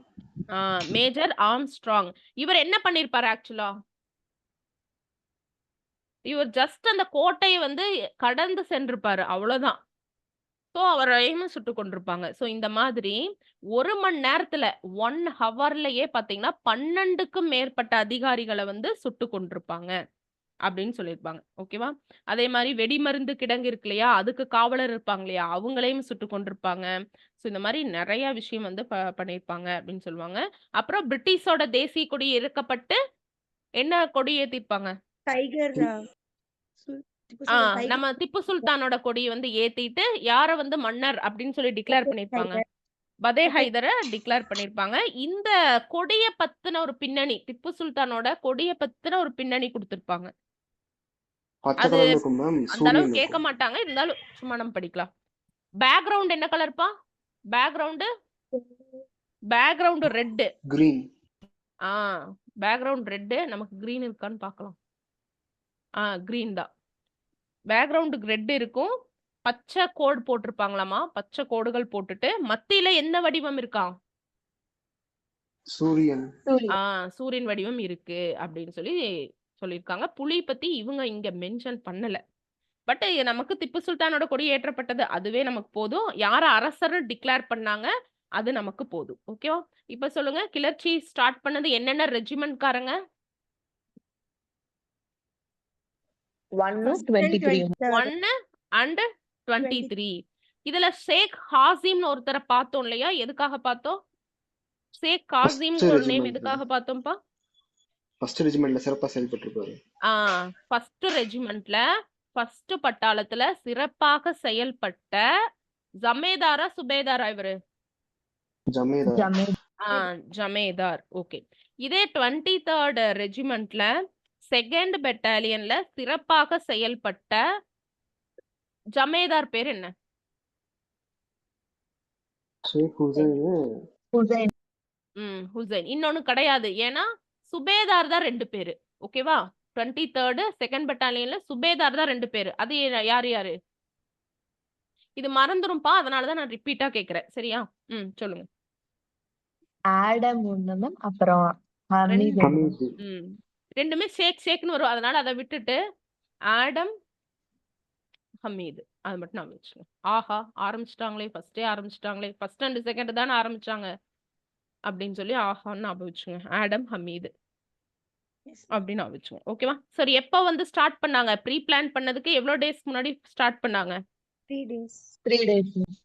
Major Armstrong. இவர் என்ன பண்ணிருப்பாரு ஆக்சுவலா? இவர் ஜஸ்ட் அந்த கோட்டையை வந்து கடந்து சென்றிருப்பாரு, அவ்வளவுதான். ஸோ அவரையும் சுட்டு கொண்டிருப்பாங்க. ஸோ இந்த மாதிரி 1 மணி நேரத்துல 1 ஹவர்லயே பாத்தீங்கன்னா 12க்கும் மேற்பட்ட அதிகாரிகளை வந்து சுட்டு கொண்டிருப்பாங்க அப்படின்னு சொல்லியிருப்பாங்க. ஓகேவா? அதே மாதிரி வெடிமருந்து கிடங்கு இருக்கு இல்லையா, அதுக்கு காவலர் இருப்பாங்க இல்லையா, அவங்களையும் சுட்டு கொண்டிருப்பாங்க. ஸோ இந்த மாதிரி நிறைய விஷயம் வந்து பண்ணியிருப்பாங்க அப்படின்னு சொல்லுவாங்க. அப்புறம் பிரிட்டிஷோட தேசிய கொடி இறக்கப்பட்டு என்ன கொடி ஏத்திருப்பாங்க? Tiger. நம்ம திப்பு சுல்தானோட கொடியை வந்து ஏத்திட்டு யார வந்து மன்னர் அப்படின்னு சொல்லி டிக்ளேர் பண்ணிருப்பாங்க? பதே ஹைதரை டிக்ளேர் பண்ணிருப்பாங்க. இந்த கொடிய பத்தின ஒரு பின்னணி, திப்பு சுல்தானோட கொடிய பத்தின ஒரு பின்னணி கொடுத்திருப்பாங்க. பச்சை அது கலர்ல இருக்கும் மேம். அந்த அளவு சூரியன் கேட்க இருக்கும். மாட்டாங்க, இருந்தாலும் சும்மா நம்ம படிக்கலாம். பேக்ரவுண்ட் என்ன கலர்ப்பா? Background red. Green. Background red. நமக்கு கிரீன் இருக்கான்னு பார்க்கலாம். கிரீன் தான். பேக்ரவுண்ட் ரெட் இருக்கும். பச்சை கோடு போட்டிருப்பாங்களாமா. பச்சை கோடுகள் போட்டுட்டு மத்தியில என்ன வடிவம் இருக்கா? சூரியன். சூரியன் வடிவம் இருக்கு அப்படின்னு சொல்லியிருக்காங்க. புலி பத்தி இவங்க இங்க மென்ஷன் பண்ணல. பட் நமக்கு திப்பு சுல்தானோட கொடி ஏற்றப்பட்டது அதுவே நமக்கு போதும். யார அரசர் டிக்ளேர் பண்ணாங்க அது நமக்கு போதும். ஓகேவா? இப்ப சொல்லுங்க, கிளர்ச்சி ஸ்டார்ட் பண்ணது என்னென்ன ரெஜிமெண்ட் காரங்க? 1 First and 23 23rd. 1 and 23. இதுல ஷேக் ஹாசிம்னு ஒருத்தரை பார்த்தோம் இல்லையா? எதுக்காக பார்த்தோம்? ஷேக் ஃபர்ஸ்ட் ஹாசிம்ங்கிற ஒரு நேம் ரெஜிமெண்ட் எதுக்காக பார்த்தோம்ப்பா? ஃபர்ஸ்ட் ரெஜிமெண்ட்ல சிறப்பா செயல்பட்டிருப்பாரு. ஃபர்ஸ்ட் ரெஜிமெண்ட்ல ஃபர்ஸ்ட் பட்டாளத்துல சிறப்பாக செயல்பட்ட ஜமேதாரா சுபேதாரா இவரு? ஜமீதார். Jamid ஜமேதார். ஓகே. இதே 23rd ரெஜிமெண்ட்ல செகண்ட் பெட்டாலியன்ல சிறப்பாக செயல்பட்ட ஜமேதார் பேர் என்ன? ஷேக் ஹுசைன். Hussain ஹுசைன். இன்னொன்னு கிடையாது. ஏன்னா சுபேதார் தான் 2 பேரு. ஓகேவா? 23rd செகண்ட் பெட்டாலியன்ல சுபேதார் தான் 2 பேரு. அது யாரு யாரு? இது மறந்துரும்பா. அதனாலதான் நான் ரிப்பீட்டா கேக்குறேன். சரியா? சொல்லுங்க. Adam ஒண்ணு மேம் அப்புறம் ஹமீத் ஒண்ணு ma'am. ஹமீது. ரெண்டுமே ஷேக்னு வரும். அதனால அதை விட்டுட்டு ஆடம் ஹமீது அது மட்டும் நான் வச்சுக்கேன். ஆஹா ஆரம்பிச்சிட்டாங்களே, ஃபர்ஸ்டே ஆரம்பிச்சிட்டாங்களே, ஃபர்ஸ்ட் அண்ட் செகண்ட் தானே ஆரம்பிச்சாங்க அப்படின்னு சொல்லி ஆஹான்னு ஞாபகம் வச்சுங்க. Adam Hameed Yes. அப்படின்னு ஞாபகம் வச்சுங்க. ஓகேவா? சரி, எப்போ வந்து ஸ்டார்ட் பண்ணாங்க? ப்ரீ பிளான் பண்ணதுக்கு எவ்வளோ டேஸ் முன்னாடி ஸ்டார்ட் பண்ணாங்க? 3 days. 3 days ma'am.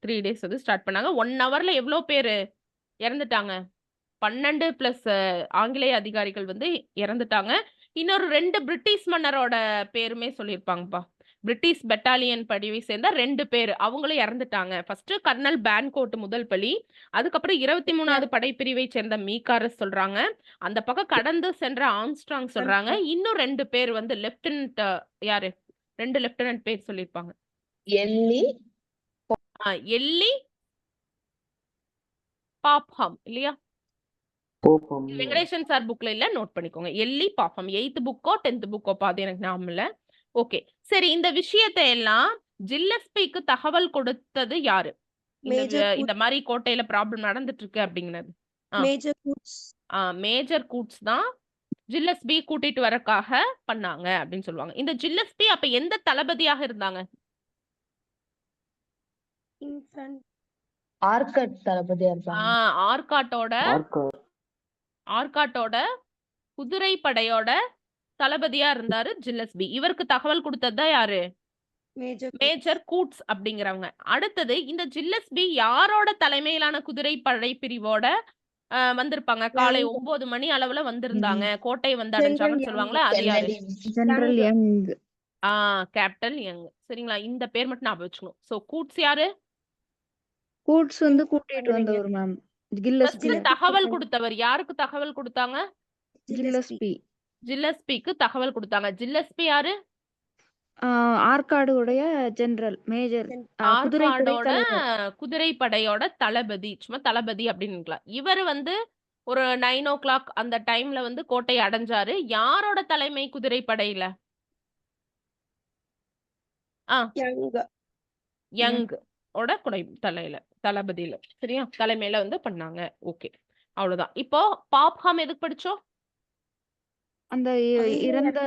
3 டேஸ் வந்து ஸ்டார்ட் பண்ணாங்க. 1 ஹவர்ல எவ்வளோ பேர் இறந்துட்டாங்க? 12 பிளஸ் ஆங்கிலேய அதிகாரிகள் வந்து இறந்துட்டாங்க. இன்னொரு 2 பிரிட்டிஷ் மன்னரோட பேருமே சொல்லியிருப்பாங்கப்பா. பிரிட்டிஷ் பெட்டாலியன் படிவை சேர்ந்த 2 பேர் அவங்களும் இறந்துட்டாங்க. ஃபர்ஸ்ட் கர்னல் பேன்கோட் முதல் பலி, அதுக்கப்புறம் 23வது படைப்பிரிவை சேர்ந்த மீகாரஸ் சொல்றாங்க. அந்த பக்கம் கடந்து சென்ற ஆம்ஸ்ட்ராங் சொல்றாங்க. இன்னும் 2 பேர் வந்து லெப்டினன்ட் யாரு? 2 லெப்டினன்ட் பேர் சொல்லியிருப்பாங்க. எல்லி எல்லி பாப்ஹாம் இல்லையா? போப்பம். இது வெங்கடேசன் சார் புக்ல இல்ல, நோட் பண்ணிக்கோங்க. எல்லி பாப்ஹாம் 8th புக்கோ 10th புக்கோ பாது எனக்கு ஞாபகம் இல்ல. ஓகே, சரி. இந்த விஷயத்தை எல்லாம் ஜில்லஸ்பிக்கு தகவல் கொடுத்தது யாரு? Major இந்த மாதிரி கோட்டையில ப்ராப்ளம் நடந்துட்டு இருக்கு அப்படிங்கிறது. Major Coots. மேஜர் கூட்ஸ் தான் ஜில்லஸ்பி கூட்டிட்டு வரக்காக பண்ணாங்க அப்படின்னு சொல்லுவாங்க. இந்த ஜில்லஸ்பி அப்ப எந்த தளபதியாக இருந்தாங்க? Infant. ஆர்கட் தளபதியா இருப்பாங்க. ஆர்காட்டோட குதிரை படையோட தளபதியா இருந்தாரு ஜில்லஸ்பி. இவருக்கு தகவல் கொடுத்ததுதான் யாரு? Major Coots. மேஜர் கூட்ஸ் அப்படிங்கிறவங்க. அடுத்தது இந்த ஜில்லஸ்பி யாரோட தலைமையிலான குதிரை படை பிரிவோட வந்திருப்பாங்க? காலை 9 மணி அளவுல வந்திருந்தாங்க. கோட்டை வந்து அடைஞ்சாங்கன்னு சொல்லுவாங்களா, அது யாரு? General young. Captain young. சரிங்களா? இந்த பேர் மட்டும் ஞாபகம் வச்சுக்கணும். சோ கூட்ஸ் யாரு? கூட்ஸ் வந்து கூட்டிட்டு வந்தவர் மேம். கில்லஸ்பி. First தகவல் கொடுத்தவர் யாருக்கு தகவல் கொடுத்தாங்க? கில்லஸ்பி. ஜில்லஸ்பிக்கு தகவல் கொடுத்தாங்க. ஜில்லஸ்பி யாரு? ஆர்காடுடைய ஜெனரல் மேஜர் ஆர்காடோட குதிரைப்படையோட தளபதி. சும்மா தளபதி அப்படின்னு இருக்கலாம். இவர் வந்து ஒரு 9 o'clock அந்த டைம்ல வந்து கோட்டையை அடைஞ்சாரு. யாரோட தலைமை குதிரைப்படையில? Young. யங் ஓட தளபதியில. சரியா? தலைமையில வந்து பண்ணாங்க. ஓகே, அவ்வளவுதான். இப்போ பாப்ஹாம் எதுக்கு படிச்சோம்? அந்த இறந்த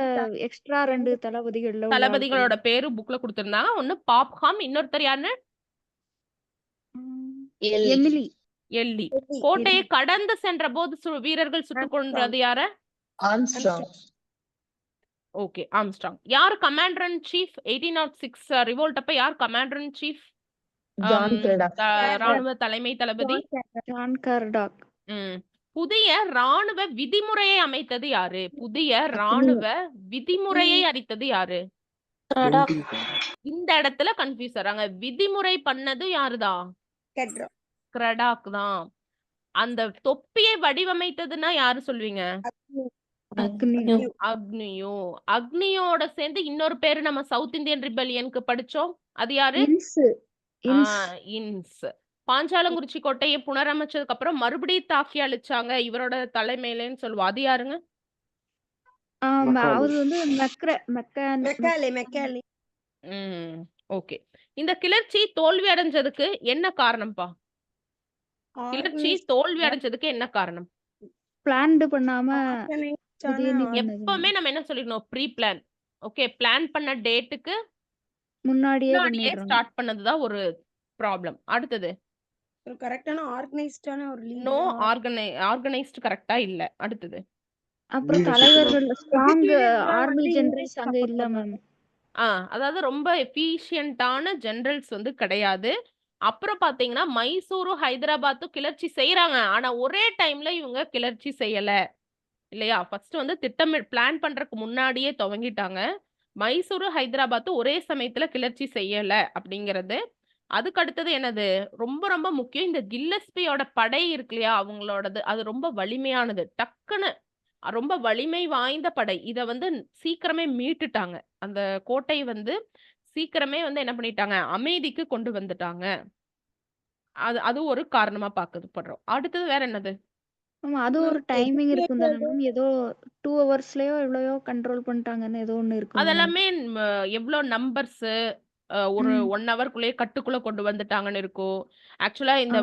எக்ஸ்ட்ரா 2 தளபதிகள்ல உள்ள தளபதிகளோட பேரு புக்ல கொடுத்திருந்தாங்க. ஒண்ணு பாப்ஹாம், இன்னொருத்தர் யாருன்னு? எமிலி. எல்லி. கோட்டையை கடந்து சென்ற போது வீரர்கள் சுட்டுக் கொன்றது யார? ஆம்ஸ்ட்ராங். Okay, Armstrong. யார் கமாண்டர் இன் சீஃப்? 1806 ரிவோல்ட் அப்ப யார் commander in chief? John Cradock. ராணுவ தலைமை தளபதி ஜான் கர்டாக். புதிய ராணுவ விதிமுறையை அமைத்தது யாரு? புதிய ராணுவ விதிமுறையை அறித்தது யாரு? இந்த இடத்துல கன்ஃபியூஸ் ஆறாங்க. விதிமுறை பண்ணது யாருதான்? கிரடாக் தான். அந்த தொப்பியை வடிவமைத்ததுன்னா யாரு சொல்வீங்க? அக்னியோ. அக்னியோட சேர்ந்து இன்னொரு பேரு நம்ம சவுத் இந்தியன் ரிபெலியனுக்கு படிச்சோம். அது யாரு? இன்ஸ். பாஞ்சாலங்குறிச்சி கோட்டையை புனரமைச்சதுக்கு அப்புறம் மறுபடியும் தாக்கி அழிச்சாங்க இவரோட தலைமையிலன்னு சொல்லுவோம். அது யாருங்க? அவர் வந்து மெக்காலே. ஓகே. இந்த கிளர்ச்சி தோல்வி அடைஞ்சதுக்கு என்ன காரணம்ப்பா? கிளர்ச்சி தோல்வி அடைஞ்சதுக்கு என்ன காரணம்? பிளான்டு பண்ணாம எப்பவுமே நம்ம என்ன சொல்லிக்கணும்? Pre plan. ஓகே, பிளான் பண்ண டேட்டுக்கு முன்னாடியே ஸ்டார்ட் பண்ணதுதான் ஒரு ப்ராப்ளம். அடுத்தது கரெக்டான ஆர்கனைஸ்டான ஒரு நோ ஆர்கனைஸ்ட் கரெக்டா இல்ல. அடுத்தது அப்புறம் Leadership தலைவர்கள் ஸ்ட்ராங் Vegetarian ஆர்மி வந்து ஜெனரல்ஸ் இங்கிலீஷ் அங்க support இல்ல பண்ணாங்க. மேம். அதாவது ரொம்ப எஃபிஷியன்ட்டான ஜெனரல்ஸ் வந்து கிடையாது. அப்புறம் பார்த்தீங்கன்னா, மைசூரும், ஹைதராபாத்தும் கிளர்ச்சி செய்றாங்க. ஆனா, ஒரே டைம்ல இவங்க கிளர்ச்சி செய்யல. இல்லையா? ஃபர்ஸ்ட் வந்து பிளான் பண்றதுக்கு முன்னாடியே துவங்கிட்டாங்க. மைசூரு, ஹைதராபாத்தும் ஒரே சமயத்துல கிளர்ச்சி செய்யல அப்படிங்கிறது. அதுக்கு அடுத்தது என்னது? ரொம்ப ரொம்ப முக்கியம். இந்த கில்லஸ்பியோட படை இருக்கு இல்லையா? அவங்களோடது. அது ரொம்ப வலிமையானது. டக்குன்னு ரொம்ப வலிமை வாய்ந்த படை. இத வந்து சீக்கிரமே மீட்டுட்டாங்க. அந்த கோட்டை வந்து சீக்கிரமே வந்து என்ன பண்ணிட்டாங்க? அமைதிக்கு கொண்டு வந்துட்டாங்க. அது அது ஒரு காரணமா படுறோம். அடுத்தது வேற என்னது? மேம் அது ஒரு டைமிங் இருக்கும் தானே மேம்? ஏதோ 2 ஹவர்ஸ்லயோ எவ்வளவோ கண்ட்ரோல் பண்ணிட்டாங்கன்னு ஏதோ ஒண்ணு இருக்குமே மேம். அதெல்லாமே எவ்ளோ நம்பர்ஸு ஒரு ம். 1 ஹவர்க்குள்ளேயே கட்டுக்குள்ள கொண்டு வந்துட்டாங்கன்னு இருக்கும். ஆக்சுவலா ஆ. இந்த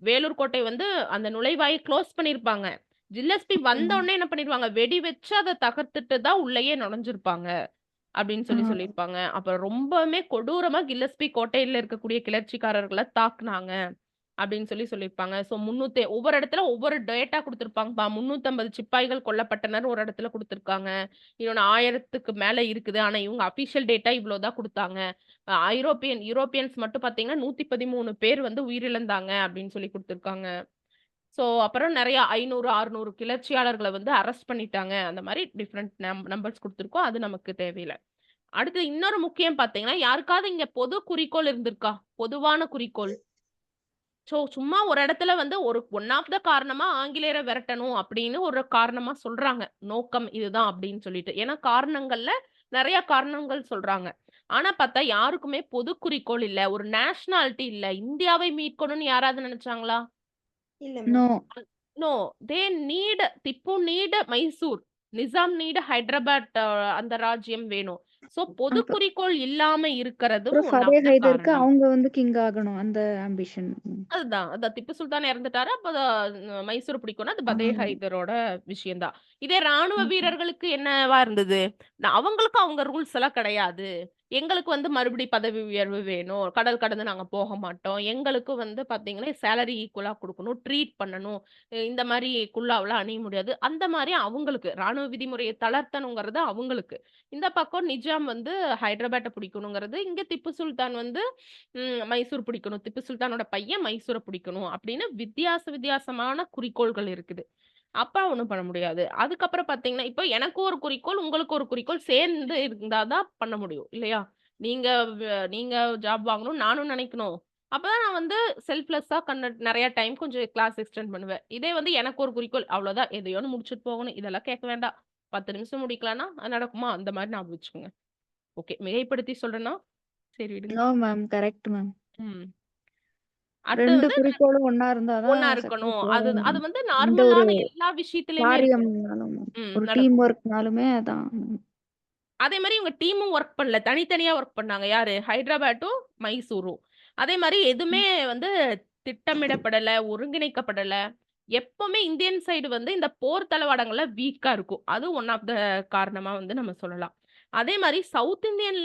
வேலூர் கோட்டை வந்து அந்த நுழைவாயை க்ளோஸ் பண்ணியிருப்பாங்க. ஜில்லஸ்பி வந்த ம். உடனே என்ன பண்ணிருவாங்க? வெடி வச்சு அத தகர்த்துட்டு தான் உள்ளயே நுழைஞ்சிருப்பாங்க. அப்படின்னு ஆ. சொல்லியிருப்பாங்க. அப்புறம் ரொம்பவுமே கொடூரமா கில்லஸ்பி கோட்டையில இருக்கக்கூடிய கிளர்ச்சிக்காரர்கள தாக்குனாங்க. அப்படின்னு சொல்லியிருப்பாங்க. ஸோ ஒவ்வொரு இடத்துல ஒவ்வொரு டேட்டா குடுத்திருப்பாங்கப்பா. 350 சிப்பாய்கள் கொல்லப்பட்டனர் ஒரு இடத்துல குடுத்திருக்காங்க. இன்னொன்னு 1000க்கு மேல இருக்குது. ஆனா இவங்க அபிஷியல் டேட்டா இவ்ளோ தான் குடுத்தாங்க. யூரோப்பியன்ஸ் மட்டும் பார்த்தீங்கன்னா 113 பேர் வந்து உயிரிழந்தாங்க அப்படின்னு சொல்லி குடுத்திருக்காங்க. ஸோ அப்புறம் நெறைய 500, 600 கிளர்ச்சியாளர்கள வந்து அரெஸ்ட் பண்ணிட்டாங்க. அந்த மாரி டிஃபரண்ட் நம்பர்ஸ் குடுத்திருக்கோம். அது நமக்கு தேவையில்ல. அடுத்து இன்னொரு முக்கியம் பார்த்தீங்கன்னா, யாருக்காவது இங்க பொது குறிக்கோள் இருந்திருக்கா? பொதுவான குறிக்கோள். சும்மா ஒரு இடத்துல வந்து ஒன் ஆஃப் த காரணமா ஆங்கிலேயர விரட்டணும் அப்படின்னு ஒரு காரணமா சொல்றாங்க. நோக்கம் இதுதான் அப்படின்னு சொல்லிட்டு. ஏன்னா காரணங்கள்ல நெறைய காரணங்கள் சொல்றாங்க. ஆனா பார்த்தா யாருக்குமே பொது குறிக்கோள் இல்ல. ஒரு நேஷனாலிட்டி இல்ல. இந்தியாவை மீட்கணும்னு யாராவது நெனச்சாங்களா? இல்ல மேம். நோ. நோ. தே திப்பு நீட் மைசூர். நிசாம் நீட் ஹைதராபாத் அந்த ராஜ்யம் வேணும். பொது அப்ப குறிக்கோள் இல்லாம இருக்கிறதும் அப்புறம் ஒன் ஃபதே ஆஃப் த ஹைதருக்கு காரணம். அவங்க வந்து கிங் ஆகணும். அந்த ஆம்பிஷன். அதான் திப்பு சுல்தான் இறந்துட்டாரு. அப்ப மைசூர் பிடிக்கும்னா, அது ஆ. பதே ஹைதரோட விஷயம் தான். இதே ராணுவ ம். வீரர்களுக்கு என்னவா இருந்தது? அவங்களுக்கும் அவங்க ரூல்ஸ் எல்லாம் கிடையாது. எங்களுக்கு வந்து மறுபடி பதவி உயர்வு வேணும். கடல் கடந்து நாங்க போக மாட்டோம். எங்களுக்கு வந்து பார்த்தீங்கன்னா, சேலரி ஈக்குவலா குடுக்கணும். ட்ரீட் பண்ணணும். இந்த மாரி குல்லாவெல்லாம் அணிய முடியாது. அந்த மாரி அவங்களுக்கு. ராணுவ விதிமுறைய தளர்த்தணுங்கிறது அவங்களுக்கு. இந்த பக்கம் நிஜாம் வந்து ஹைதராபாட்ட பிடிக்கணுங்கிறது. இங்க திப்பு சுல்தான் வந்து மைசூர் பிடிக்கணும். திப்பு சுல்தானோட பையன் மைசூர பிடிக்கணும். அப்படின்னு வித்தியாசமான குறிக்கோள்கள் இருக்குது. அப்ப ஒண்ணும் பண்ண முடியாது. அதுக்கப்புறம் பார்த்தீங்கன்னா, இப்போ எனக்கு ஒரு குறிக்கோள், உங்களுக்கு ஒரு குறிக்கோள் சேர்ந்து இருந்தா தான் பண்ண முடியும். இல்லையா? நீங்க நீங்க ஜாப் வாங்கணும் நானும் நினைக்கணும். அப்பதான் நான் வந்து செல்ஃப்லெஸ்ஸா நெறைய டைம் கொஞ்சம் கிளாஸ் எக்ஸ்டெண்ட் பண்ணுவேன். இதே வந்து எனக்கு ஒரு குறிக்கோள் அவ்வளோதான். எதையோ ஒண்ணு முடிச்சுட்டு போகணும். இதெல்லாம் கேட்க வேண்டாம். 10 நிமிஷம் முடிக்கலன்னா, அது நடக்குமா? அந்த மாரி ஞாபகம் வச்சுக்கோங்க. ஓகே. மிகைப்படுத்தி சொல்றேன்னா? சரி விடுங்க. No ma'am. Correct ma'am. ம். அடுத்தது 2 வந்து குறிக்கோளும் ஒண்ணா இருந்தா தான் ஒண்ணா சக்சஸ் இருக்கணும். அது வரும். அது வந்து எந்த ஒரு நார்மலான எல்லா விஷயத்திலயுமே இருக்கணும். காரியம்னாலும் ஒரு டீம் நடக்கும். ஒர்க்னாலுமே அதான். அதே மாரி இவங்க டீமும் ஒர்க் பண்ணல. தனித்தனியா ஒர்க் பண்ணாங்க. யாரு? ஹைதராபாடும், மைசூரும். அதே மாரி எதுவுமே வந்து திட்டமிடப்படல, ஒருங்கிணைக்கப்படல. எப்பவுமே இந்தியன் சைடு வந்து இந்த போர் தளவாடங்கள்ல வீக்கா இருக்கும். அது ஒன் ஆஃப் த காரணமா வந்து நம்ம சொல்லலாம். அதே மாரி சவுத் இந்தியன்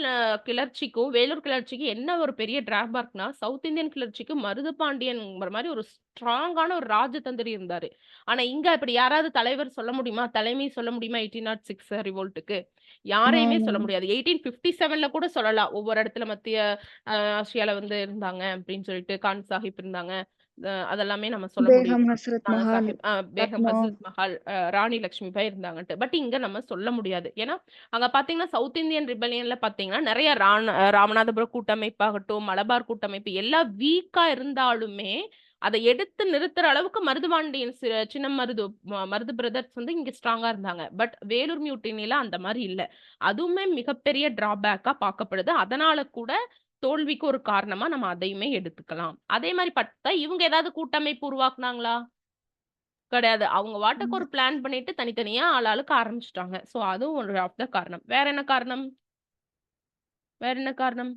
கிளர்ச்சிக்கும், வேலூர் கிளர்ச்சிக்கும் என்ன ஒரு பெரிய டிராபேக்னா, சவுத் இந்தியன் கிளர்ச்சிக்கு மருதுபாண்டியன்ங்கிற மாரி ஒரு ஸ்ட்ராங்கான ஒரு ராஜதந்திரி இருந்தாரு. ஆனா இங்க அப்படி யாராவது தலைவர் சொல்ல முடியுமா? தலைமை சொல்ல முடியுமா 1806 ரிவோல்ட்க்கு? நோ யாரையுமே சொல்ல மேம். முடியாது. 1857ல கூட சொல்லலாம். ஒவ்வொரு இடத்துல மத்திய ஆசியால வந்து இருந்தாங்க அப்படின்னு சொல்லிட்டு கான் சாஹிப் இருந்தாங்க. அதெல்லாமே நம்ம சொல்ல முடியும். பேகம் ஹஸ்ரத் நானா மஹால், சாஹிப் பேகம் லக்னோ. ஹசரத் மஹால், ராணி லட்சுமிபாய் இருந்தாங்கன்ட்டு. பட் இங்க நம்ம சொல்ல முடியாது. ஏன்னா, அங்க பார்த்தீங்கன்னா, சவுத் இந்தியன் ரிபெலியன்ல பார்த்தீங்கன்னா, நெறைய ராமநாதபுரம் கூட்டமைப்பாகட்டும், மலபார் கூட்டமைப்பு எல்லாம் வீக்கா இருந்தாலுமே, அத எடுத்து நிறுத்துற அளவுக்கு மருதுபாண்டியன் சின்ன மருது பிரதர்ஸ் வந்து இங்க ஸ்ட்ராங்கா இருந்தாங்க. பட் வேலூர் மியூட்டினில அந்த மாரி இல்ல. அதுவுமே மிகப்பெரிய டிராபேக்கா பார்க்கப்படுது. அதனால கூட தோல்விக்கு ஒரு காரணமா நம்ம அதையுமே எடுத்துக்கலாம். அதே மாரி பார்த்தா இவங்க ஏதாவது கூட்டமைப்பு உருவாக்குனாங்களா? கிடையாது. அவங்க பாட்டுக்கு ஒரு பிளான் பண்ணிட்டு தனித்தனியா ஆளாளுக்கு ஆரம்பிச்சுட்டாங்க. அதுவும் ஒரு ஆஃப் த காரணம். வேற என்ன காரணம்? வேற என்ன காரணம்?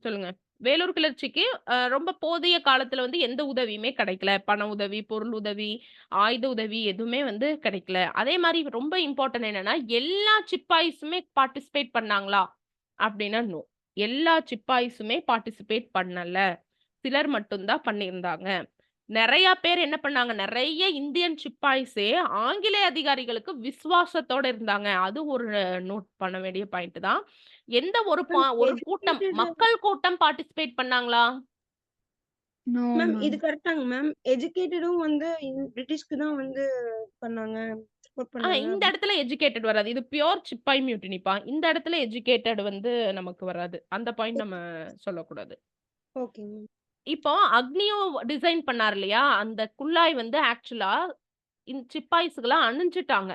சொல்லுங்க. வேலூர் கிளர்ச்சிக்கு ரொம்ப போதிய காலத்துல வந்து எந்த உதவியுமே கிடைக்கல. பண உதவி, பொருள் உதவி, ஆயுத உதவி எதுவுமே வந்து கிடைக்கல. அதே மாரி ரொம்ப இம்பார்ட்டன்ட் என்னன்னா, எல்லா சிப்பாய்ஸுமே பார்ட்டிசிபேட் பண்ணாங்களா? அப்டின்னா, நோ. எல்லா சிப்பாய்ஸுமே பார்ட்டிசிபேட் பண்ணல. சிலர் மட்டும் தான் பண்ணியிருந்தாங்க. நிறைய பேர் என்ன பண்ணாங்க, நிறைய இந்தியன் சிப்பாய்ஸே ஆங்கிலேய அதிகாரிகளுக்கு விசுவாசத்தோட இருந்தாங்க. அது ஒரு நோட் பண்ண வேண்டிய பாயிண்ட் தான். எந்த ஒரு ஒரு கூட்டம், educated மக்கள் கூட்டம் பார்ட்டிசிபேட் பண்ணாங்களா? No ma'am ma'am. இது கரெக்டாங்க மேம். எஜுகேட்டடும் வந்து பிரிட்டிஷ்க்கு தான் வந்து பண்ணாங்க, சப்போர்ட் பண்ணாங்க. இந்த இடத்துல எஜுகேட்டட் வராது. இது பியூர் சிப்பாய் மியூட்டினிப்பா. இந்த இடத்துல எஜுகேட்டட் வந்து நமக்கு வராது. அந்த பாயிண்ட் நம்ம சொல்லக்கூடாது. Okay ma'am. இப்போ அக்னியோ டிசைன் பண்ணார் இல்லையா? அந்த குழாய் வந்து ஆக்சுவலா இந்த சிப்பாய்ஸ்கெல்லாம் அணிஞ்சுட்டாங்க.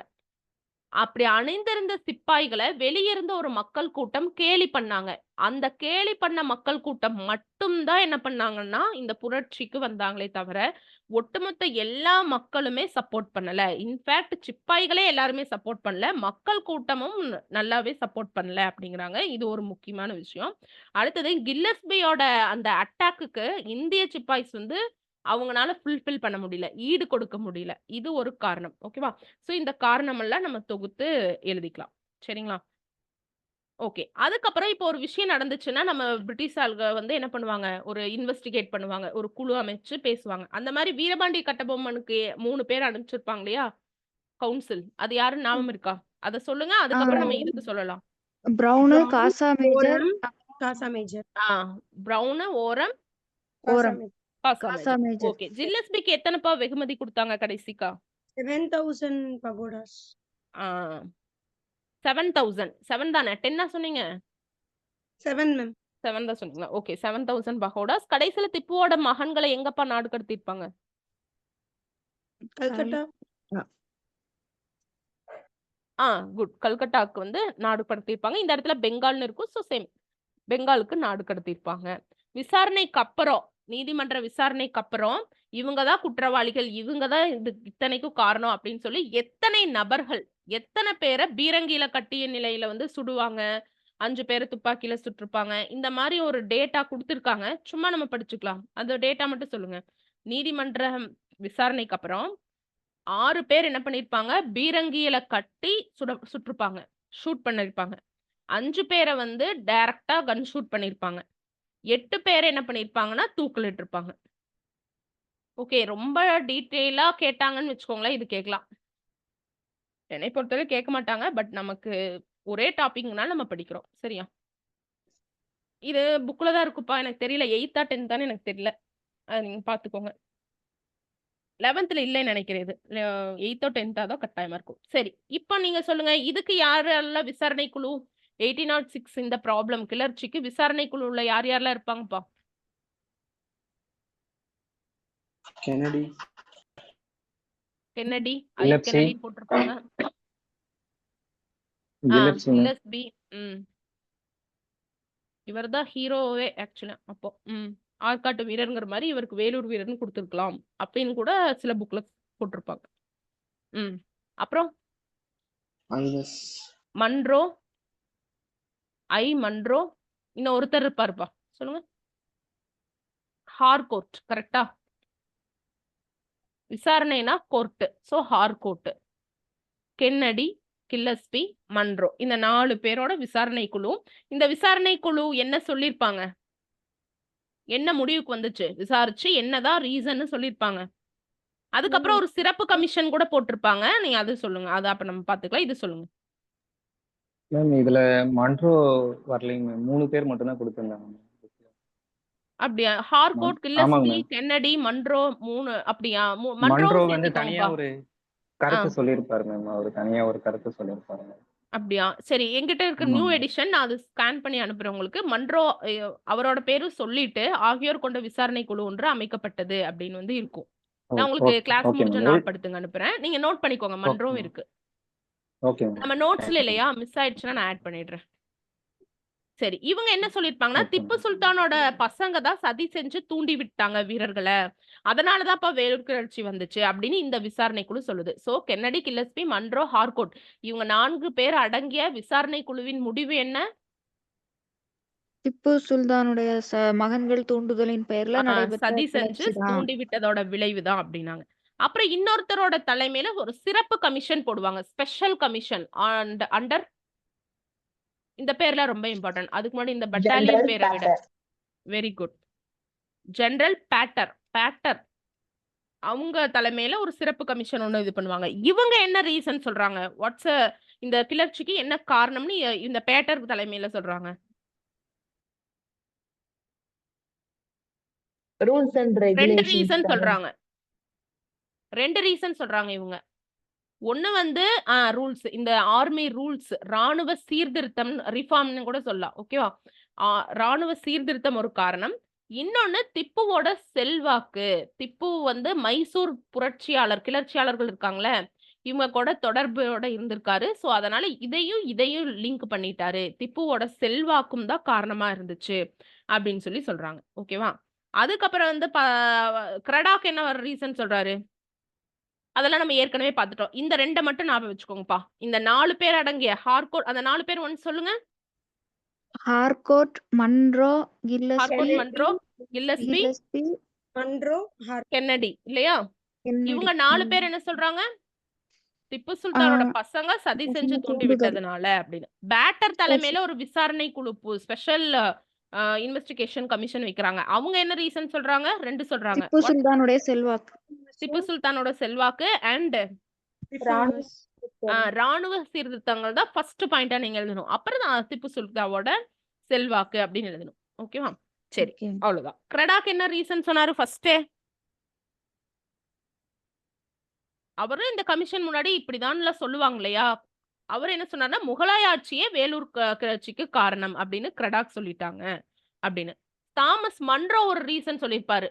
அப்படி அணிந்திருந்த சிப்பாய்கள வெளிய இருந்த ஒரு மக்கள் கூட்டம் கேலி பண்ணாங்க. அந்த கேலி பண்ண மக்கள் கூட்டம் மட்டும் தான் என்ன பண்ணாங்கன்னா, இந்த புரட்சிக்கு வந்தாங்களே தவிர, ஒட்டுமொத்த எல்லா மக்களுமே சப்போர்ட் பண்ணல. இன்ஃபாக்ட் சிப்பாய்களே எல்லாருமே சப்போர்ட் பண்ணல. மக்கள் கூட்டமும் நல்லாவே சப்போர்ட் பண்ணல அப்படிங்கிறாங்க. இது ஒரு முக்கியமான விஷயம். அடுத்தது கில்லஸ்பியோட அந்த அட்டாக்குக்கு இந்திய சிப்பாய்ஸ் வந்து அவங்கனால ஃபுல்ஃபில் பண்ண முடியல. ஈடு கொடுக்க முடியல. இது ஒரு காரணம். ஓகேவா? சோ இந்த காரணமெல்லாம் நம்ம தொகுத்து எழுதிக்கலாம். சரிங்களா? ஓகே. அதுக்கப்புறம் இப்போ ஒரு விஷயம் நடந்துச்சுன்னா, நம்ம பிரிட்டிஷ் ஆள்க வந்து என்ன பண்ணுவாங்க, ஒரு இன்வெஸ்டிகேட் பண்ணுவாங்க. ஒரு குழு அமைச்சு பேசுவாங்க. அந்த மாரி வீரபாண்டிய கட்டபொம்மனுக்கு 3 பேர் அனுப்பிச்சிருப்பாங்க இல்லையா? கவுன்சில். அது யாருன்னு ஞாபகம் இருக்கா? அத சொல்லுங்க. அதுக்கப்புறம் நம்ம இதுக்கு சொல்லலாம். ப்ரௌனு, Brown, காசா மேஜர், ஓரம், காசா மேஜர். ப்ரௌனு, ஓரம், காசா ஓரம், மேஜர். காசா காசா மேஜர். மேஜர். ஓகே. ஜில்லஸ்பிக்கு எத்தனைப்பா வெகுமதி குடுத்தாங்க கடைசிக்கா? 7,000 pagodas. ஆ 7,000 7 தானே? 10ஆ சொன்னீங்க? 7 மேம். 7 தான் சொன்னீங்களா? ஓகே. 7,000 பகோடாஸ். கடைசில திப்புவோட மகன்களை எங்கப்பா நாடு கடத்திருப்பாங்க? கல்கட்டா. குட். கல்கட்டாக்கு வந்து நாடு கடத்திருப்பாங்க. இந்த இடத்துல பெங்கால்னு இருக்கும். So same. பெங்காலுக்கு நாடு கடத்திருப்பாங்க. விசாரணைக்கு அப்புறம், நீதிமன்ற விசாரணைக்கு அப்புறம், இவங்க தான் குற்றவாளிகள், இவங்க தான் இது இத்தனைக்கும் காரணம் அப்படின்னு சொல்லி எத்தனை நபர்கள், எத்தனை பேரை பீரங்கியில கட்டிய நிலையில வந்து சுடுவாங்க, 5 பேரை துப்பாக்கியில சுட்டிருப்பாங்க. இந்த மாதிரி ஒரு டேட்டா குடுத்திருக்காங்க. சும்மா நம்ம படிச்சுக்கலாம். அந்த டேட்டா மட்டும் சொல்லுங்க. நீதிமன்ற விசாரணைக்கு அப்புறம் 6 பேர் என்ன பண்ணிருப்பாங்க, பீரங்கியில கட்டி சுட்டிருப்பாங்க. ஷூட் பண்ணிருப்பாங்க. 5 பேர வந்து டைரக்ட்டா கன் ஷூட் பண்ணிருப்பாங்க. 8 பேர் என்ன பண்ணிருப்பாங்கன்னா, தூக்கிலிட்டுருப்பாங்க. ஓகே. ரொம்ப டீட்டெயிலா கேட்டாங்கன்னு வச்சுக்கோங்களேன், இது கேட்கலாம். என்னை பொறுத்தவரை கேட்க மாட்டாங்க. பட் நமக்கு ஒரே டாபிக்னால நம்ம படிக்கிறோம். சரியா? இது புக்ல தான் இருக்குப்பா. எனக்கு தெரியல. 8ஆ 10தான்னு எனக்கு தெரியல. அத நீங்க பார்த்துக்கோங்க. 11th இல்லைன்னு நினைக்கிறேன் இது. 8ஓ 10ஆ தான் கட்டாயமா இருக்கும். சரி. இப்போ நீங்க சொல்லுங்க. இதுக்கு யாரெல்லாம் விசாரணை குழு? 1806 இந்த ப்ராப்ளம் கிளர்ச்சிக்கு விசாரணை குழுவுல யார் யாரெல்லாம் இருப்பாங்கப்பா? Kennedy, Kennedy, Gillespie. கென்னடி போட்டிருப்பாங்க. கில்லஸ்பி. கில்லஸ்பி. இவர்தான் ஹீரோவே ஆக்சுவலா அப்போ. ஆற்காட்டு வீரர்ங்கிற மாதிரி இவருக்கு வேலூர் வீரர்னு கொடுத்துருக்கலாம் அப்படின்னு கூட சில புக்ல போட்டிருப்பாங்க. அப்புறம் ஐனஸ், மன்றோ, மன்றோ, இன்னும் ஒருத்தர் இருப்பாருப்பா. சொல்லுங்க. ஹார்கோர்ட். கரெக்டா? விசாரணைனா court. So Harcourt. Kennedy, Gillespie, Munro. இந்த 4 பேரோட விசாரணை குழு. இந்த விசாரணை குழு என்ன சொல்லிருப்பாங்க? என்ன முடிவுக்கு வந்துச்சு? விசாரிச்சு என்னதான் ரீசன்னு சொல்லிருப்பாங்க. அதுக்கப்புறம் ஒரு சிறப்பு கமிஷன் கூட போட்டிருப்பாங்க. நீங்க அது சொல்லுங்க. அது அப்ப நம்ம பாத்துக்கலாம். இது சொல்லுங்க. மேம் இதுல மன்றோ வரலைங்க மேம். 3 பேர் மட்டும் தான் கொடுத்திருந்தாங்க. அப்படியா? ஹார்கோர்ட், ஆமாங்க கில்லஸ்பி, மேம். கென்னடி, மன்றோ 3 அப்படியா? மன்றோவும் மன்றோ வந்து தனியா சேர்த்துக்கோங்கப்பா. ஒரு கருத்து சொல்லியிருப்பாரு மேம். அவரு தனியா ஒரு கருத்து சொல்லியிருப்பாரு. அப்படியா? சரி. என்கிட்ட இருக்க நியூ ஆமாங்க. எடிஷன் நான் அது ஸ்கேன் பண்ணி அனுப்புறேன் உங்களுக்கு. மன்றோ அவரோட பேரும் சொல்லிட்டு, ஆகியோர் கொண்ட விசாரணை குழு ஒன்று அமைக்கப்பட்டது அப்படின்னு வந்து இருக்கும். நான் உங்களுக்கு கிளாஸ் ஓகே முடிஞ்ச மேம். நாள் படுத்துங்க அனுப்புறேன். நீங்க நோட் பண்ணிக்கோங்க. மன்றம் ஓகே இருக்கு. Okay ma'am. நம்ம நோட்ஸ்ல இல்லையா? மிஸ் ஆயிடுச்சுன்னா நான் ஆட் பண்ணிடுறேன். சரி. இவங்க என்ன சொல்லிருப்பாங்கன்னா, ஓகே திப்பு மேம். சுல்தானோட பசங்க தான் சதி செஞ்சு தூண்டி விட்டாங்க வீரர்கள. அதனாலதான்ப்பா வேலூர் கிளர்ச்சி வந்துச்சு அப்படின்னு இந்த விசாரணை குழு சொல்லுது. சோ கென்னடி, கில்லஸ்பி, மன்றோ, ஹார்கோர்ட் இவங்க 4 பேர் அடங்கிய விசாரணை குழுவின் முடிவு என்ன? திப்பு சுல்தானுடைய மகன்கள் தூண்டுதலின் பெயர்ல நடைபெற்ற சதி செஞ்சு கிளர்ச்சி தான். தூண்டி விட்டதோட விளைவுதான் அப்படின்னாங்க. அப்புறம் இன்னொருத்தரோட தலைமையில ஒரு சிறப்பு கமிஷன் போடுவாங்க. ஸ்பெஷல் கமிஷன் அண்டர் இந்த பேர்லாம் ரொம்ப இம்பார்ட்டன்ட். அதுக்கு முன்னாடி இந்த பட்டாலியன் பேரை விட வெரி குட். General batter. அவங்க தலைமையில ஒரு சிறப்பு கமிஷன் ஒண்ணு இது பண்ணுவாங்க. இவங்க என்ன ரீசன் சொல்றாங்க? இந்த கிளர்ச்சிக்கு என்ன காரணம்னு இந்த பேட்டர் தலைமையில சொல்றாங்க? ரூல்ஸ் அண்ட் 2 ரெகுலேஷன்ஸ் ரீசன் சொல்றாங்க. 2 ரீசன் சொல்றாங்க இவங்க. ஒண்ணு வந்து ரூல்ஸ், இந்த ஆர்மி ரூல்ஸ், ராணுவ சீர்திருத்தம், ரிஃபார்ம்னு கூட சொல்லலாம். ஓகேவா? ராணுவ சீர்திருத்தம் ஒரு காரணம். இன்னொன்னு திப்புவோட செல்வாக்கு. திப்பு வந்து மைசூர் புரட்சியாளர், கிளர்ச்சியாளர்கள் இருக்காங்களே, இவங்க கூட தொடர்போட இருந்திருக்காரு. ஸோ அதனால இதையும் லிங்க் பண்ணிட்டாரு. திப்புவோட செல்வாக்கும் தான் காரணமா இருந்துச்சு அப்படின்னு சொல்லி சொல்றாங்க. ஓகேவா? அதுக்கப்புறம் வந்து கிரடாக் என்ன ஒரு ரீசன் சொல்றாரு? அதெல்லாம் நம்ம ஏற்கனவே பார்த்துட்டோம். இந்த 2 மட்டும் ஞாபகம் வச்சுக்கோங்கப்பா. இந்த 4 பேர் அடங்கிய ஹார்கோட், அந்த 4 பேர் ஒன்ஸ் சொல்லுங்க. Harcourt, Munro, Harcourt, Gillespie, Munro, Gillespie, Gillespie, Munro, Kennedy இல்லையா? கென்னடி. இவங்க 4 பேர் என்ன சொல்றாங்க? திப்பு சுல்தானோட பசங்க சதி செஞ்சு தூண்டி தூண்டுதல். விட்டதுனால அப்படின்னு. பேட்டர் தலைமையில ஒரு விசாரணை குழு, ஸ்பெஷல் இன்வெஸ்டிகேஷன் கமிஷன் வைக்கிறாங்க. அவங்க என்ன ரீசன் சொல்றாங்க? 2 சொல்றாங்க. திப்பு சுல்தானுடைய செல்வாக்கு. திப்பு சுல்தானோட செல்வாக்கு அண்ட் ராணுவ சீர்திருத்தங்கள் தான் ஃபர்ஸ்ட் பாயிண்டா நீங்க எழுதணும். அப்புறம் தான் திப்பு சுல்தானோட செல்வாக்கு அப்படின்னு எழுதணும். ஓகேவா? சரி, Okay. அவ்வளவுதான். கிரடாக் என்ன ரீசன் சொன்னாரு ஃபர்ஸ்டே? அவரும் இந்த கமிஷன் முன்னாடி இப்படிதான் சொல்லுவாங்க இல்லையா? அவர் என்ன சொன்னார்னா, முகலாய ஆட்சியே வேலூர் கிளர்ச்சிக்கு காரணம் அப்படின்னு கிரடாக் சொல்லிட்டாங்க அப்படின்னு. தாமஸ் மன்ரோ ஒரு ரீசன் சொல்லியிருப்பாரு.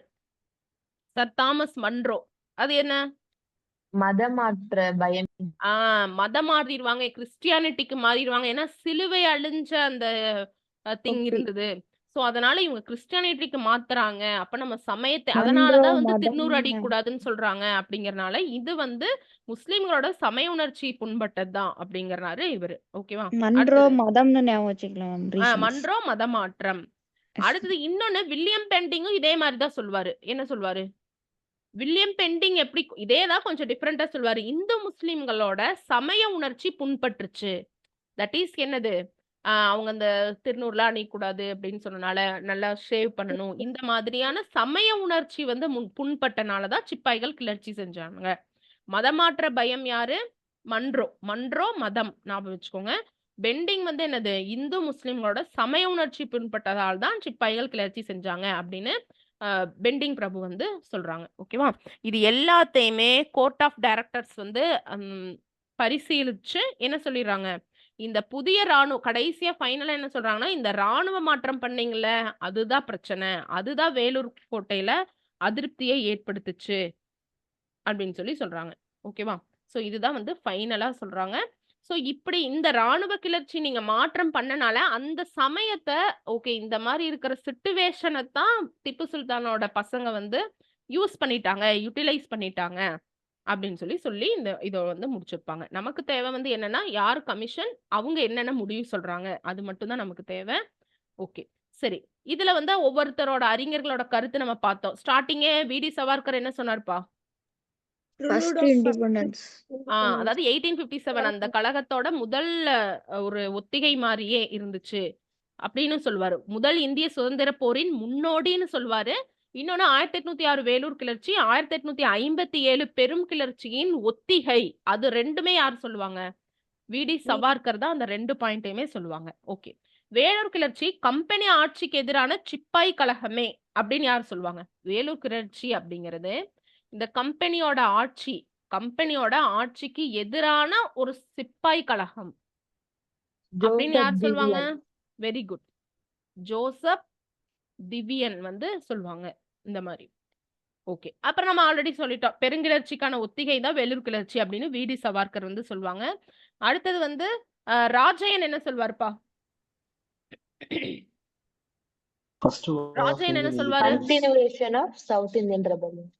சார் தாமஸ் மன்ரோ, அது என்ன? மதமாற்ற பயம். மதம் மாறிடுவாங்க, கிறிஸ்டியானிட்டிக்கு மாறிடுவாங்க. ஏன்னா சிலுவை அழிஞ்ச அந்த திங் Okay. இருந்தது. சோ அதனால இவங்க கிறிஸ்டியானிட்டிக்கு மாத்துறாங்க. அப்ப நம்ம சமயத்தை, மன்றோ அதனாலதான் வந்து மதம் திருநூறு அடிக்கூடாதுன்னு சொல்றாங்க அப்படிங்கறனால இது வந்து முஸ்லிம்களோட சமய உணர்ச்சி புண்பட்டதுதான் அப்படிங்கறாரு இவரு. ஓகேவா? மன்றோ அடுத்தது மதம்னு ஞாபகம் வச்சுக்கலாம் ரீசன்ஸ். மன்றோ மதமாற்றம். அடுத்தது இன்னொன்னு வில்லியம் பெண்டிங்கும் இதே மாதிரிதான் சொல்லுவாரு. என்ன சொல்லுவாரு? வில்லியம் பெண்டிங் எப்படி இதேதான் கொஞ்சம் டிஃபரெண்டா சொல்லுவாரு. இந்து முஸ்லிம்களோட சமய உணர்ச்சி புண்பட்டுருச்சு. தட் இஸ் என்னது? அவங்க அந்த திருநூறுலாம் அணியக்கூடாது அப்படின்னு சொன்னனால, நல்லா ஷேவ் பண்ணணும். இந்த மாதிரியான சமய உணர்ச்சி வந்து புண்பட்டனாலதான் சிப்பாய்கள் கிளர்ச்சி செஞ்சாங்க. மதமாற்ற பயம் யாரு? மன்றோ மதம் ஞாபகம் வச்சுக்கோங்க. பெண்டிங் வந்து என்னது? இந்து முஸ்லிம்களோட சமய உணர்ச்சி புண்பட்டதால் தான் சிப்பாய்கள் கிளர்ச்சி செஞ்சாங்க அப்படின்னு பெண்டிங் பிரபு வந்து சொல்றாங்க. ஓகேவா? இது எல்லாத்தையுமே கோர்ட் ஆஃப் டைரக்டர்ஸ் வந்து பரிசீலிச்சு என்ன சொல்லிடுறாங்க? இந்த புதிய கடைசியா ஃபைனலா என்ன சொல்றாங்கன்னா, இந்த ராணுவ மாற்றம் பண்ணீங்கல்ல, அதுதான் பிரச்சனை. அதுதான் வேலூர் கோட்டையில அதிருப்தியை ஏற்படுத்துச்சு அப்படின்னு சொல்லி சொல்றாங்க. ஓகேவா? சோ இதுதான் வந்து ஃபைனலா சொல்றாங்க. சோ இப்படி இந்த ராணுவ கிளர்ச்சி நீங்க மாற்றம் பண்ணனால அந்த சமயத்தை ஓகே, இந்த மாதிரி இருக்கிற சிச்சுவேஷனை தான் திப்பு சுல்தானோட பசங்க வந்து யூஸ் பண்ணிட்டாங்க, யூட்டிலைஸ் பண்ணிட்டாங்க அப்படின்னு சொல்லி இதை வந்து முடிச்சிருப்பாங்க. நமக்கு தேவை வந்து என்னன்னா, யார் கமிஷன், அவங்க என்னென்ன முடிவு சொல்றாங்க, அது மட்டும் தான் நமக்கு தேவை. ஓகே, சரி. இதுல வந்து ஒவ்வொருத்தரோட அறிஞர்களோட கருத்து நம்ம பார்த்தோம். ஸ்டார்டிங்கே வி.டி. சவார்கர் என்ன சொன்னார்ப்பா? First independence. அதாவது 1857 அந்த கழகத்தோட முதல் ஒரு ஒத்திகை மாதிரியே இருந்துச்சு அப்படின்னு சொல்லுவாரு. முதல் இந்திய சுதந்திர போரின் முன்னோடின்னு சொல்லுவாரு. இன்னொன்னு 1806 வேலூர் கிளர்ச்சி, 1857 பெரும் கிளர்ச்சியின் ஒத்திகை. அது ரெண்டுமே யார் சொல்லுவாங்க? வி.டி. சவார்கர் தான் அந்த 2 பாயிண்டையுமே சொல்லுவாங்க. ஓகே, வேலூர் கிளர்ச்சி கம்பெனி ஆட்சிக்கு எதிரான சிப்பாய் கழகமே அப்படின்னு யார் சொல்லுவாங்க? வேலூர் கிளர்ச்சி அப்படிங்கிறது இந்த கம்பெனியோட ஆட்சிக்கு எதிரான ஒரு சிப்பாய் கழகம் அப்படின்னு யார் சொல்லுவாங்க? வெரி குட், ஜோசப் திவியன் வந்து சொல்லுவாங்க இந்த மாதிரி. ஓகே, அப்புறம் நம்ம ஆல்ரெடி சொல்லிட்டோம், பெருங்கிளர்ச்சிக்கான ஒத்திகை தான் வேலூர் கிளர்ச்சி அப்படின்னு வி.டி. சவார்கர் வந்து சொல்லுவாங்க. அடுத்தது வந்து ராஜையன் என்ன சொல்வாருப்பா? ராஜையன் என்ன சொல்வாரு? Continuation of south Indian rebellion.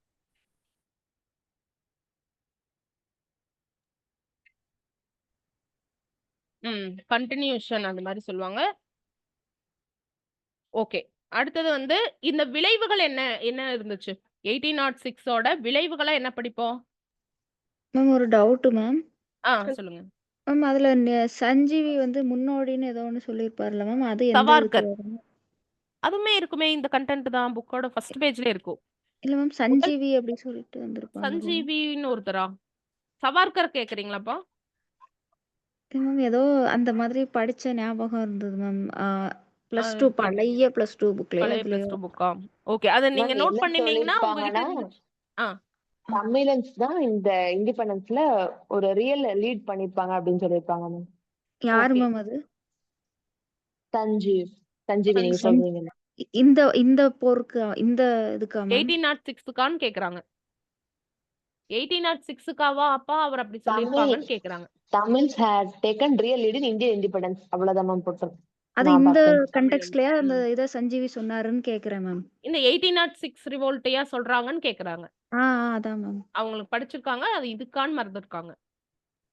Continuation அந்த மாதிரி சொல்லுவாங்க. ஓகே, அடுத்தது வந்து இந்த விளைவுகள் என்ன இருந்துச்சு? 1806ஓட விளைவுகளை என்ன படிப்போம்? மேம் ஒரு டவுட் மேம். சொல்லுங்க மேம் அதுல சஞ்சீவி வந்து முன்னோடின்னு ஏதோ ஒன்று சொல்லியிருப்பார்ல மேம், அது எந்த சவார்கர். இதுக்கு வரும்? அதுவுமே இருக்குமே, இந்த கண்டென்ட் தான் புக்கோட ஃபர்ஸ்ட் பேஜ்ல இருக்கும். இல்ல மேம் முதல் சஞ்சீவி அப்படி சொல்லிட்டு வந்திருப்பாங்க மேம். சஞ்சீவின்னு ஒருத்தரா? சவார்கர் கேக்குறீங்களாப்பா? மேம் ஏதோ அந்த மாதிரி படிச்ச ஞாபகம் இருந்தது மேம். +2 அது பழைய +2 புக்லயோ பழைய இதுலயோ. +2 புக்கா? ஓகே. அத நீங்க மேம் நோட் என்ன பண்ணினீங்கன்னா உங்ககிட்ட சொல்லிருப்பாங்கன்னா இருந்துச்சு. ஆ தமிழன்ஸ் தான் இந்த இண்டிபெண்டன்ஸ்ல ஒரு ரியல் லீட் பண்ணிருப்பாங்க அப்படின்னு சொல்லியிருப்பாங்க மேம். யாரு ஓகே. மேம் அது? சஞ்சீவி நீங்க சஞ்சீவி. சொல்றீங்கல்ல. இந்த இந்த போருக்கு இந்த இதுக்கா மேம்? 1806க்கான்னு கேக்குறாங்க. 1806க்காவா அப்பா அவர் அப்படி தமிழ் சொல்லியிருப்பாங்கன்னு கேக்குறாங்க. Tamils had taken real lead in Indian independence அவ்வளவுதான் மேம் போட்டோம். அது நான் இந்த பார்த்தேன். தமிழன்ஸ். கண்டெக்ஸ்ட்லயா அந்த இத சஞ்சீவி சொன்னாருன்னு கேக்குறேன் மேம். இந்த 1806 ரிவோல்ட்டையா சொல்றாங்கன்னு கேக்குறாங்க. அதான் மேம். அவங்களுக்கு படிச்சிருக்காங்க. அது இதுக்கான்னு மறந்துருக்காங்க.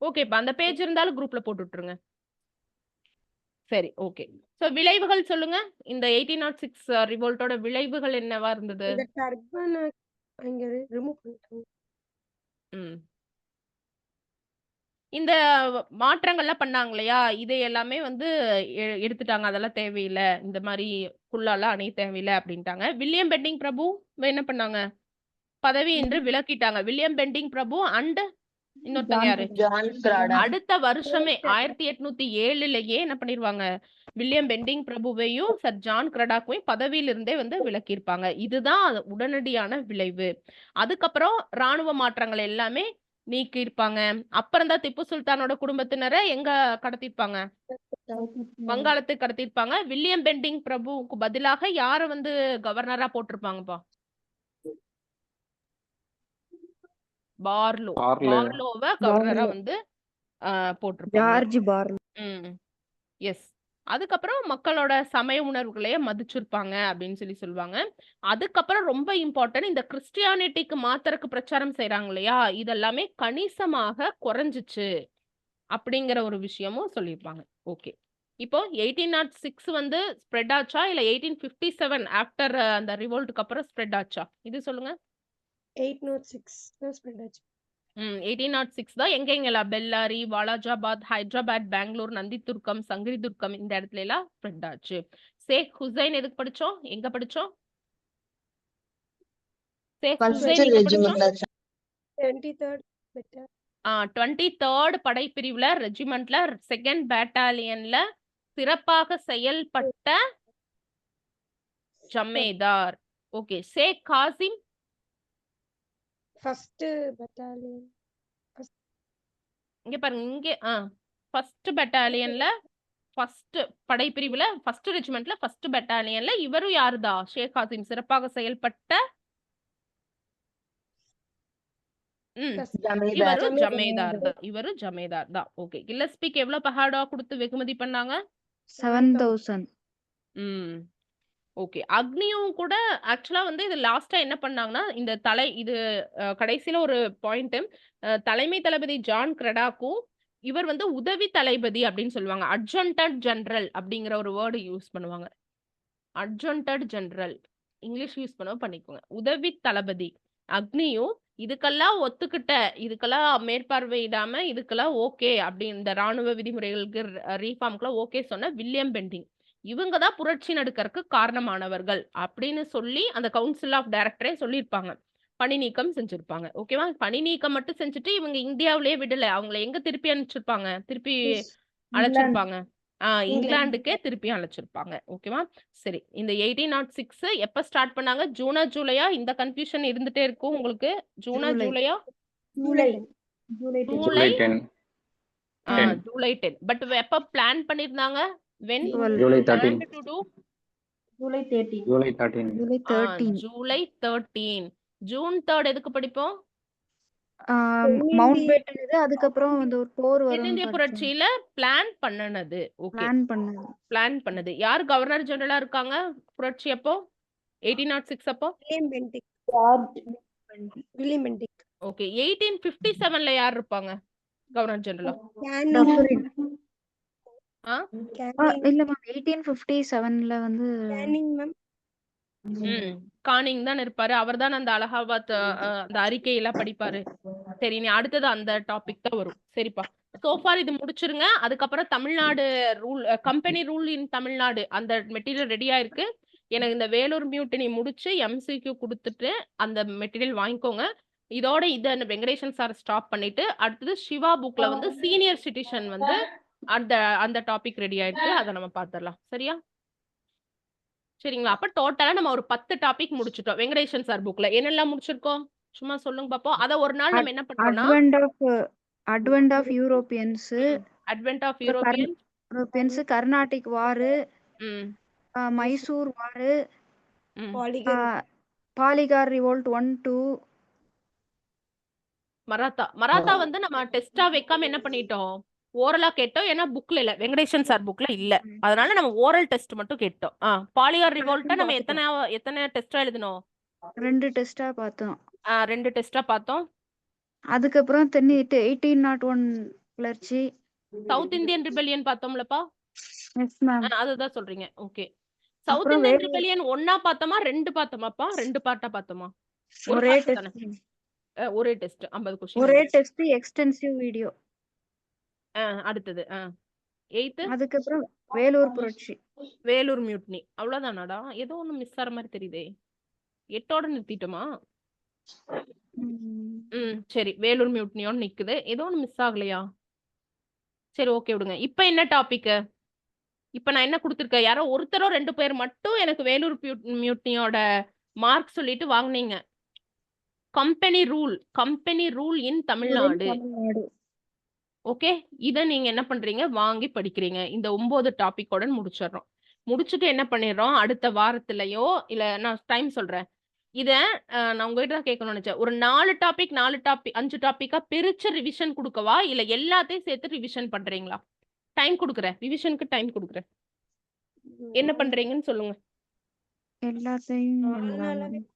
ஓகேப்பா. அந்த பேஜ் இருந்தாலும் குரூப்ல போட்டு விட்டுருங்க. சரி, ஓகே. சோ விளைவுகள் சொல்லுங்க. இந்த 1806 ரிவோல்ட்டோட விளைவுகள் என்னவா இருந்தது? இந்த டர்பனை அங்க ரிமூவ் பண்ணிட்டாங்க. ம். இந்த மாற்றங்கள்லாம் பண்ணாங்க இல்லையா? இது எல்லாமே வந்து எடுத்துட்டாங்க. அதெல்லாம் தேவையில்ல. இந்த மாரி குல்லாலாம் அணிய தேவையில்ல அப்படின்ட்டாங்க. வில்லியம் பெண்டிங் பிரபு என்ன பண்ணாங்க? பதவியின்றி விலக்கிட்டாங்க. வில்லியம் பெண்டிங் பிரபு அண்ட் இன்னொருத்தங்க யாரு? ஜான் கிராடா. அடுத்த வருஷமே 1807லயே என்ன பண்ணிருவாங்க? வில்லியம் பெண்டிங் பிரபுவையும் சர் ஜான் கிரடாக்கையும் பதவியிலிருந்தே வந்து விலக்கியிருப்பாங்க. இதுதான் அது உடனடியான விளைவு. அதுக்கப்புறம் ராணுவ மாற்றங்கள் எல்லாமே நீக்கியிருப்பாங்க. அப்புறம் தான் திப்பு சுல்தானோட குடும்பத்தினர எங்க கடத்திருப்பாங்க? வங்காளத்துக்கு கடத்திருப்பாங்க. வில்லியம் பெண்டிங் பிரபுவுக்கு பதிலாக யார வந்து கவர்னரா போட்டிருப்பாங்கப்பா? பார்லோ. பார்ல பார்லோவ கவர்னரா வந்து போட்டிருப்பாங்க. ஜார்ஜ் பார்லோ. ம். எஸ். அதுக்கப்புறம் மக்களோட சமய உணர்வுகளையே மதிச்சிருப்பாங்க அப்படின்னு சொல்லுவாங்க. அதுக்கப்புறம் ரொம்ப இம்பார்ட்டன்ட் இந்த கிறிஸ்டியானிட்டிக்கு மாத்தறக்கு பிரச்சாரம் செய்றாங்க இல்லையா? இதெல்லாமே கணிசமாக குறைஞ்சிச்சு. அப்படிங்கிற ஒரு விஷயமும் சொல்லியிருப்பாங்க. ஓகே. இப்போ 1806 வந்து ஸ்ப்ரெட் ஆச்சா? இல்ல 1857 ஆஃப்டர் அந்த ரிவோல்ட்க்கு அப்புறம் ஸ்ப்ரெட் ஆச்சா? இது சொல்லுங்க. 806 தான் ஸ்ப்ரெட் ஆச்சு. 1806 தான் எங்கெங்கலாம் பெல்லாரி, வாலாஜாபாத், ஹைதராபாத், பெங்களூர், நந்திதுர்க்கம், சங்கிரிதுர்க்கம் இந்த இடத்துல எல்லாம் ஸ்ப்ரெட் ஆச்சு. ஷேக் ஹுசைன் எதுக்கு படிச்சோம்? எங்க படிச்சோம்? ஷேக் ஹுசைன் எங்க படிச்சோம்? 23rd பெட்டர் 23rd படைப்பிரிவுல ரெஜிமெண்ட்ல 2nd பேட்டாலியன்ல சிறப்பாக செயல்பட்ட ஜமேதார். ஓகே. ஷேக் காசிம் ஃபர்ஸ்ட் பெட்டாலியன் இங்க பாருங்க. இங்க 1st பெட்டாலியன்ல 1st படைப்பிரிவுல 1st ரெஜிமெண்ட்ல 1st பெட்டாலியன்ல இவரும் யாருதா? ஷேக் காசிம் சிறப்பாக செயல்பட்ட இவரும் ஜமேதார் தான். ஓகே. கில்லஸ்பிக்கு எவ்வளவு பஹாடா கொடுத்து வெகுமதி பண்ணாங்க? 7000. ஓகே. அக்னியும் கூட ஆக்சுவலா வந்து இது லாஸ்டா என்ன பண்ணாங்கன்னா, இந்த இது கடைசியில ஒரு பாயிண்ட் தலைமை தளபதி ஜான் கிரடாக்கும் இவர் வந்து உதவி தளபதி அப்படின்னு சொல்லுவாங்க. அட்ஜுண்டன்ட் ஜெனரல் அப்படிங்கிற ஒரு வேர்டு யூஸ் பண்ணுவாங்க. அட்ஜுண்டன்ட் ஜெனரல் இங்கிலீஷ் யூஸ் பண்ணிக்கோங்க. உதவி தளபதி அக்னியும் இதுக்கெல்லாம் ஒத்துக்கிட்ட, இதுக்கெல்லாம் மேற்பார்வையிடாம இதுக்கெல்லாம் ஓகே அப்படி இந்த ராணுவ விதிமுறைகளுக்கு ரீஃபார்ம்க்குலாம் ஓகே சொன்ன வில்லியம் பெண்டிங் இவங்க தான் புரட்சி நடக்கறதுக்கு காரணமானவர்கள் அப்படின்னு சொல்லி அந்த கவுன்சில் ஆஃப் டைரக்டரே சொல்லியிருப்பாங்க. பணி நீக்கம் செஞ்சிருப்பாங்க. ஓகேவா? பணி நீக்கம் மட்டும் செஞ்சுட்டு இவங்க இந்தியாவிலேயே விடல. அவங்கள எங்க திருப்பி அனுப்பிச்சிருப்பாங்க? திருப்பி அழைச்சிருப்பாங்க. இங்கிலாந்துக்கே திருப்பி அழைச்சிருப்பாங்க. ஓகேவா? சரி. இந்த 1806 எப்ப ஸ்டார்ட் பண்ணாங்க? ஜூனா ஜூலையா? இந்த கன்ஃபியூஷன் இருந்துட்டே இருக்கும் உங்களுக்கு. ஜூனா ஜூலையா? ஜூலை ஜூலை 10 ஜூலை 10. பட் எப்ப பிளான் பண்ணிருந்தாங்க? when July planned 13 to do? July 13. ஜூலை 13 ஜூலை 13. ஜூலை 13. ஜூன் 3 எதுக்கு படிப்போம்? மவுண்ட் பேட்டன் இது அதுக்கப்புறம் அந்த ஒரு போர் வரும். தென்னிந்திய புரட்சியில பிளான் பண்ணனது. ஓகே. பிளான் பண்ணது. பிளான் பண்ணது. யார் கவர்னர் ஜெனரலா இருக்காங்க புரட்சி அப்போ? 1806 அப்போ? William Bentinck okay. 1857ல யார் இருப்பாங்க கவர்னர் ஜெனரலா? இல்ல மேம் 1857ல வந்து கேனிங் மேம் கானிங் தான் இருப்பாரு. அவர்தான் அந்த அலகாபாத் அந்த அறிக்கையெல்லாம் படிப்பாரு. சரி, நீ அடுத்தது அந்த டாபிக் தான் வரும். சரிப்பா. சோஃபார் இது முடிச்சிருங்க. அதுக்கப்புறம் Tamil Nadu rule company rule in Tamil Nadu அந்த மெட்டீரியல் ரெடியா இருக்கு. எனக்கு இந்த வேலூர் மியூட்டினி முடிச்சு எம்சிக்யூ குடுத்துட்டு அந்த மெட்டீரியல் வாங்கிக்கோங்க. இதோட இத வெங்கடேசன் சார் ஸ்டாப் பண்ணிட்டு, அடுத்தது சிவா புக்ல வந்து சீனியர் சிட்டிசன் வந்து அந்த அந்த டாபிக் ரெடி ஆயிடுச்சு. அத நம்ம பார்த்துடலாம். சரியா? சரிங்களா? அப்ப டோட்டலா நம்ம ஒரு 10 டாபிக் முடிச்சுட்டோம். வெங்கடேசன் சார் புக்ல. என்னெல்லாம் முடிச்சிருக்கோம்? சும்மா சொல்லுங்க பாப்போம். அத ஒரு நாள் நம்ம என்ன பண்றோம்னா, advent of Europeans, advent of European Carnatic war, ம். மைசூர் வாரு, ம். Polygon Poligar revolt 1, 2. மராத்தா வந்து நம்ம டெஸ்டா வைக்காம என்ன பண்ணிட்டோம்? ஓரலா கேட்டோம். ஏன்னா புக்ல இல்ல. வெங்கடேசன் சார் புக்ல இல்ல. அதனால நம்ம ஓரல் டெஸ்ட் மட்டும் கேட்டோம். பாலிகார் ரிவோல்ட்ட நம்ம எத்தனை டெஸ்டா எழுதணும்? 2 டெஸ்டா பார்த்தோம். 2 டெஸ்டா பார்த்தோம். அதுக்கப்புறம் 1801 கிளர்ச்சி. சவுத் இந்தியன் ரிபெலியன் பார்த்தோம்லப்பா? Yes ma'am. அதுதான் சொல்றீங்க. ஓகே. சவுத் அப்புறம் இந்தியன் ரிபெலியன் 1 பார்த்தோமா 2 பார்த்தோமாப்பா? 2 பார்ட்டா பார்த்தோமா? ஒரு ஒரே part டெஸ்ட் தானே? ஒரே டெஸ்ட் 50 கொஸ்டின். ஒரே டெஸ்ட் எக்ஸ்டென்சிவ் வீடியோ. அடுத்தது 8th அதுக்கப்புறம் வேலூர் புரட்சி. வேலூர் மியூட்னி. அவ்வளவுதானாடா? ஏதோ ஒண்ணு மிஸ் ஆற மாதிரி தெரியுதே. 8ஓட நிறுத்திட்டோமா? சரி. வேலூர் மியூட்னியோட நிக்குது. ஏதோ ஒண்ணு மிஸ் ஆகலையா? சரி, ஓகே விடுங்க. இப்ப என்ன டாபிக்? இப்ப நான் என்ன கொடுத்திருக்கேன்? யாரோ ஒருத்தரோ 2 பேர் மட்டும் எனக்கு வேலூர் மியூட்னியோட மார்க் சொல்லிட்டு வாங்குனீங்க. Company rule in Tamil Nadu. Okay. இத நீங்க என்ன பண்றீங்க? வாங்கி படிக்கிறீங்க. இந்த 9 டாபிக்கோட முடிச்சிடுறோம். முடிச்சுட்டு என்ன பண்ணிடுறோம்? அடுத்த வாரத்திலயோ இல்ல நான் டைம் சொல்றேன். இத நான் உங்ககிட்ட தான் கேட்கணும்னு நினைச்சேன். ஒரு 4 டாபிக் 5 டாபிக்கா பிரிச்சு ரிவிஷன் குடுக்கவா? இல்ல எல்லாத்தையும் சேர்த்து ரிவிஷன் பண்றீங்களா? டைம் குடுக்குறேன். ரிவிஷனுக்கு டைம் குடுக்குறேன். என்ன பண்றீங்கன்னு சொல்லுங்க. எல்லாத்தையும்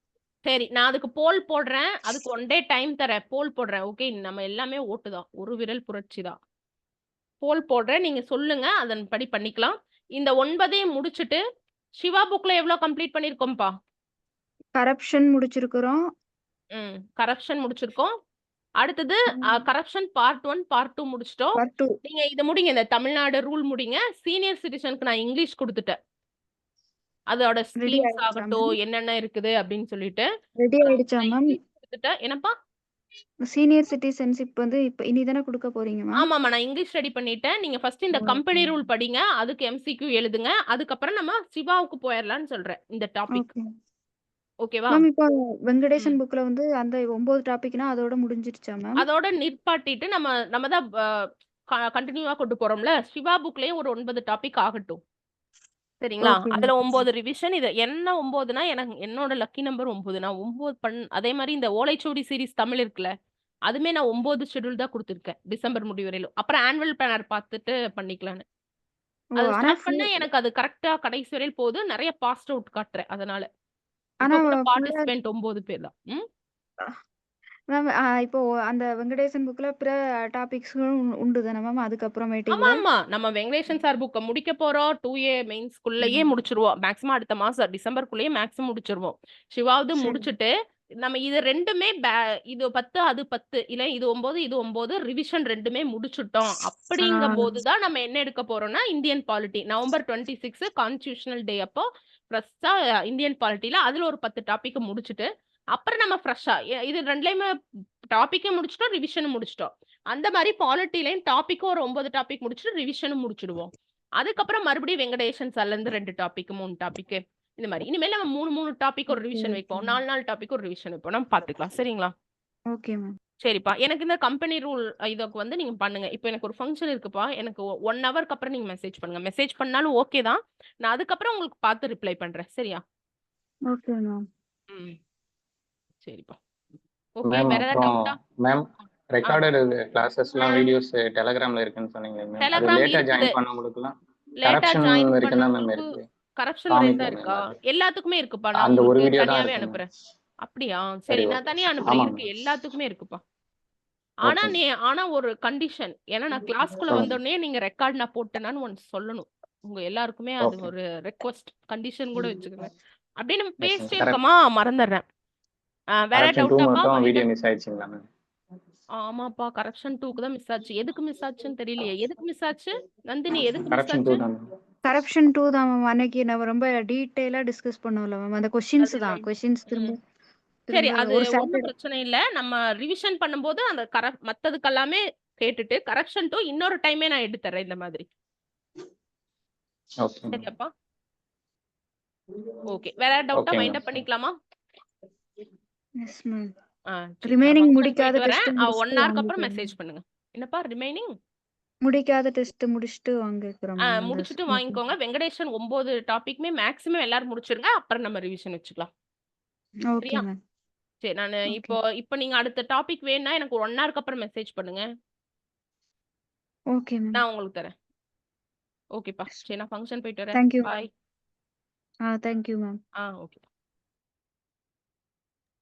சரி, நான் அதுக்கு போல் போடுறேன். அதுக்கு 1 டே டைம் தரேன். போல் போடுறேன். ஓகே. நம்ம எல்லாமே ஓட்டு தான். ஒரு விரல் புரட்சி தான். போல் போடுறேன். நீங்க சொல்லுங்க. அதன்படி பண்ணிக்கலாம். இந்த 9ஐயும் முடிச்சுட்டு சிவா புக்ல எவ்வளவு கம்ப்ளீட் பண்ணிருக்கோம்ப்பா? கரப்ஷன் முடிச்சிருக்கிறோம். கரப்ஷன் முடிச்சிருக்கோம். அடுத்தது கரப்ஷன் பார்ட் 1 பார்ட் 2 முடிச்சிட்டோம். Part 2 நீங்க இத முடிங்க. இந்த தமிழ்நாடு ரூல் முடிங்க. சீனியர் சிட்டிசனுக்கு நான் இங்கிலீஷ் கொடுத்துட்டேன். அதோட ரெடி ஸ்கீம்ஸ் ஆயிடுச்சா ஆகட்டும், மேம்? என்னென்ன இருக்குது அப்படின்னு சொல்லிட்டு ரெடி ஆயிடுச்சா மேம்? இங்கிலீஷ் கொடுத்துட்டேன். என்னப்பா? சீனியர் சிட்டிசன்ஷிப் வந்து இப்ப இனிதானே கொடுக்க போறீங்க மேம்? ஆமாமா, நான் இங்கிலீஷ் ரெடி பண்ணிட்டேன். நீங்க ஃபர்ஸ்ட் இந்த கம்பெனி ரூல் படிங்க. அதுக்கு எம்சிக்யூ எழுதுங்க. அதுக்கப்புறம் நம்ம சிவாவுக்கு போயிடலாம்னு சொல்றேன். இந்த டாபிக் ஓகே ஓகேவா? மேம். இப்போ வெங்கடேசன் புக்ல வந்து அந்த 9 டாபிக்னா அதோட முடிஞ்சிடுச்சா மேம்? அதோட நிற்பாட்டிட்டு நம்ம தான் கண்டினியூவா கொண்டு போறோம்ல. சிவா புக்லயும் ஒரு 9 டாபிக் ஆகட்டும். சரிங்களா? ஓகே அதுல மேம். 9 ரிவிஷன். இது என்ன 9னா எனக்கு என்னோட லக்கி நம்பர் 9. நான் 9 அதே மாதிரி இந்த ஓலைச்சுவடி சீரிஸ் தமிழ் இருக்குல்ல, அதுமே நான் 9 ஷெட்யூல் தான் கொடுத்துருக்கேன். டிசம்பர் முடிவரையிலும். அப்புறம் ஆனுவல் பிளானர் பார்த்துட்டு பண்ணிக்கலான்னு. அது ஆனா ஸ்டார்ட் பண்ண எனக்கு அது கரெக்டா கடைசி வரையில் போகுது. நிறைய பாஸ்ட் அவுட் காட்டுறேன். அதனால ஆனா இப்ப கூட ஃபுல்லா பார்ட்டிசிபென்ட் 9 பேர் தான். மேம் இப்போ அந்த வெங்கடேசன் புக்ல பிற டாபிக்ஸ்களும் உண்டு தானே மேம்? ஆமா அதுக்கப்புறமேட்டுங்களா? ஆமா, நம்ம வெங்கடேசன் சார் புக்க முடிக்க போறோம். 2A மெயின்ஸ்குள்ளேயே முடிச்சிருவோம். மேக்ஸிமம் அடுத்த மாசம் டிசம்பருக்குள்ளேயே மேக்ஸிமம் முடிச்சிருவோம். சிவாவது சரி முடிச்சுட்டு நம்ம இது ரெண்டுமே இது 10 அது 10 இல்ல இது 9 இது 9 ரிவிஷன் ரெண்டுமே முடிச்சுட்டோம். அப்படிங்கும் போதுதான் நம்ம என்ன எடுக்க போறோம்னா இந்தியன் பாலிட்டி நவம்பர் 26 கான்ஸ்டிடியூஷனல் டே அப்போ ஃப்ரெஷ்ஷா இந்தியன் பாலிட்டில அதுல ஒரு 10 டாபிக் முடிச்சுட்டு அப்புறம் நம்ம ஃப்ரெஷ்ஷா இது ரெண்டுலயுமே டாபிக்கும் முடிச்சிட்டோம், ரிவிஷனும் முடிச்சிட்டோம். அந்த மாதிரி பாலிட்டிலையும் டாபிக்கும் ஒரு 9 டாபிக் முடிச்சுட்டு ரிவிஷனும் முடிச்சிடுவோம். அதுக்கப்புறம் மறுபடியும் வெங்கடேசன் சார்ல இருந்து 2 டாபிக் 3 டாபிக் இந்த மாதிரி இனிமேல் நம்ம 3 டாபிக் ஒரு ரிவிஷன் வைப்போம். 4 டாபிக் ஒரு ரிவிஷன் வைப்போம். நம்ம பாத்துக்கலாம். சரிங்களா? Okay ma'am. சரிப்பா. எனக்கு இந்த கம்பெனி ரூல் இதுக்கு வந்து நீங்க பண்ணுங்க. இப்போ எனக்கு ஒரு ஃபங்க்ஷன் இருக்குப்பா. எனக்கு 1 ஹவருக்கு அப்புறம் நீங்க மெசேஜ் பண்ணுங்க. மெசேஜ் பண்ணாலும் ஓகே தான். நான் அதுக்கப்புறம் உங்களுக்கு பார்த்து ரிப்ளை பண்றேன். சரியா? Okay ma'am. சரிப்பா. ஓகே. மேம் வேற ஏதாவது அப்புறம் டவுட்டா? மேம் ரெக்கார்டட் கிளாஸஸ்லாம் வீடியோஸ் டெலகிராம்ல இருக்குன்னு சொன்னீங்க மேம். அது டெலகிராம் லேட்டா இருக்குது. ஜாயின் பண்ணவங்களுக்குலாம் லேட்டா கரப்ஷன் ஜாயின் இருக்குன்னா மேம் பண்ணவங்களுக்கு இருக்கு. கரப்ஷன் வரையும் தான் காமிக்கல மேம் இருக்கா? அது. எல்லாத்துக்குமே இருக்குப்பா. நான் அந்த ஒரு உங்களுக்கு வீடியோ தான் தனியாவே இருக்கு மேம். அனுப்புறேன். அப்படியா? சரி சரி, நான் ஓகே. தனியா அனுப்புறேன். ஆமாங்க இருக்கு, மேம். எல்லாத்துக்குமே இருக்குப்பா. ஆனா ஓகே மேம். ஆனா ஒரு கண்டிஷன். ஏன்னா நான் கிளாஸ்க்குள்ள சொல்லுங்க. வந்தோடனே நீங்க ரெக்கார்ட் நான் போட்டேனான்னு ஒன்று சொல்லணும். உங்க எல்லாருக்குமே அது ஓகே ஒரு ரெக்வஸ்ட் கண்டிஷன் கூட வச்சுக்கோங்க. அப்படியே நம்ம எஸ் மேம். பேசிட்டே இருக்கோமா, மறந்துடுறேன். வேற கரப்ஷன் 2 டவுட்டாப்பா மட்டும் மகிதா? வீடியோ மிஸ் ஆயிடுச்சுங்களா மேம்? ஆமாப்பா. கரப்ஷன் 2க்கு தான் மிஸ் ஆச்சு. எதுக்கு மிஸ் ஆச்சுன்னு தெரியலையே. எதுக்கு மிஸ் ஆச்சு? நந்தினி எதுக்கு மிஸ் கரப்ஷன் 2 ஆச்சு? தான். கரப்ஷன் 2 தான் மேம். அன்னைக்கு நம்ம ரொம்ப டீட்டெயிலா டிஸ்கஸ் பண்ணோம்ல மேம். அந்த கொஸ்டின்ஸ் தான். அதுதான். கொஸ்டின்ஸ் திரும்ப ம். சரி திரும்ப அது ஒரு ஒண்ணும் சாட்டர்டே பிரச்சனை இல்ல. நம்ம ரிவிஷன் பண்ணும்போது அந்த மத்ததுக்கெல்லாமே கேட்டுட்டு கரப்ஷன் 2 இன்னொரு டைமே நான் எடுத்து தர்றேன் இந்த மாதிரி. Okay ma'am. சரியாப்பா? ஓகே. வேற டவுட்டா ஓகே வைண்ட் மேம். அப் பண்ணிக்கலாமா? Yes ma'am. சரி. நான் ரிமைனிங் ஃபங்ஷன் முடிக்காத போயிட்டு வரேன். டெஸ்ட் 1 முடிச்சுட்டு ஹவருக்கு அப்புறம் வாங்கிக்கிறோம். மெசேஜ் பண்ணுங்க. என்னப்பா ரிமைனிங்? முடிக்காத டெஸ்ட் முடிச்சுட்டு வாங்கிக்கிறோம் மேம். அந்த முடிச்சுட்டு வாங்கிக்கோங்க. வெங்கடேஷன் 9 டாபிக்குமே மேக்ஸிமம் எல்லாரும் முடிச்சிருங்க. அப்புறம் நம்ம ரிவிஷன் வச்சுக்கலாம். ஓகே சரியா? மேம். சரி நான் ஓகே. இப்போ நீங்க அடுத்த டாபிக் வேணும்னா எனக்கு 1 ஹவருக்கு அப்புறம் மெசேஜ் பண்ணுங்க. Okay ma'am. நான் உங்களுக்கு தரேன். ஓகேப்பா. சரி நான் ஃபங்ஷன் போயிட்டு வரேன். Thank you. Bye. Thank you ma'am. Okay.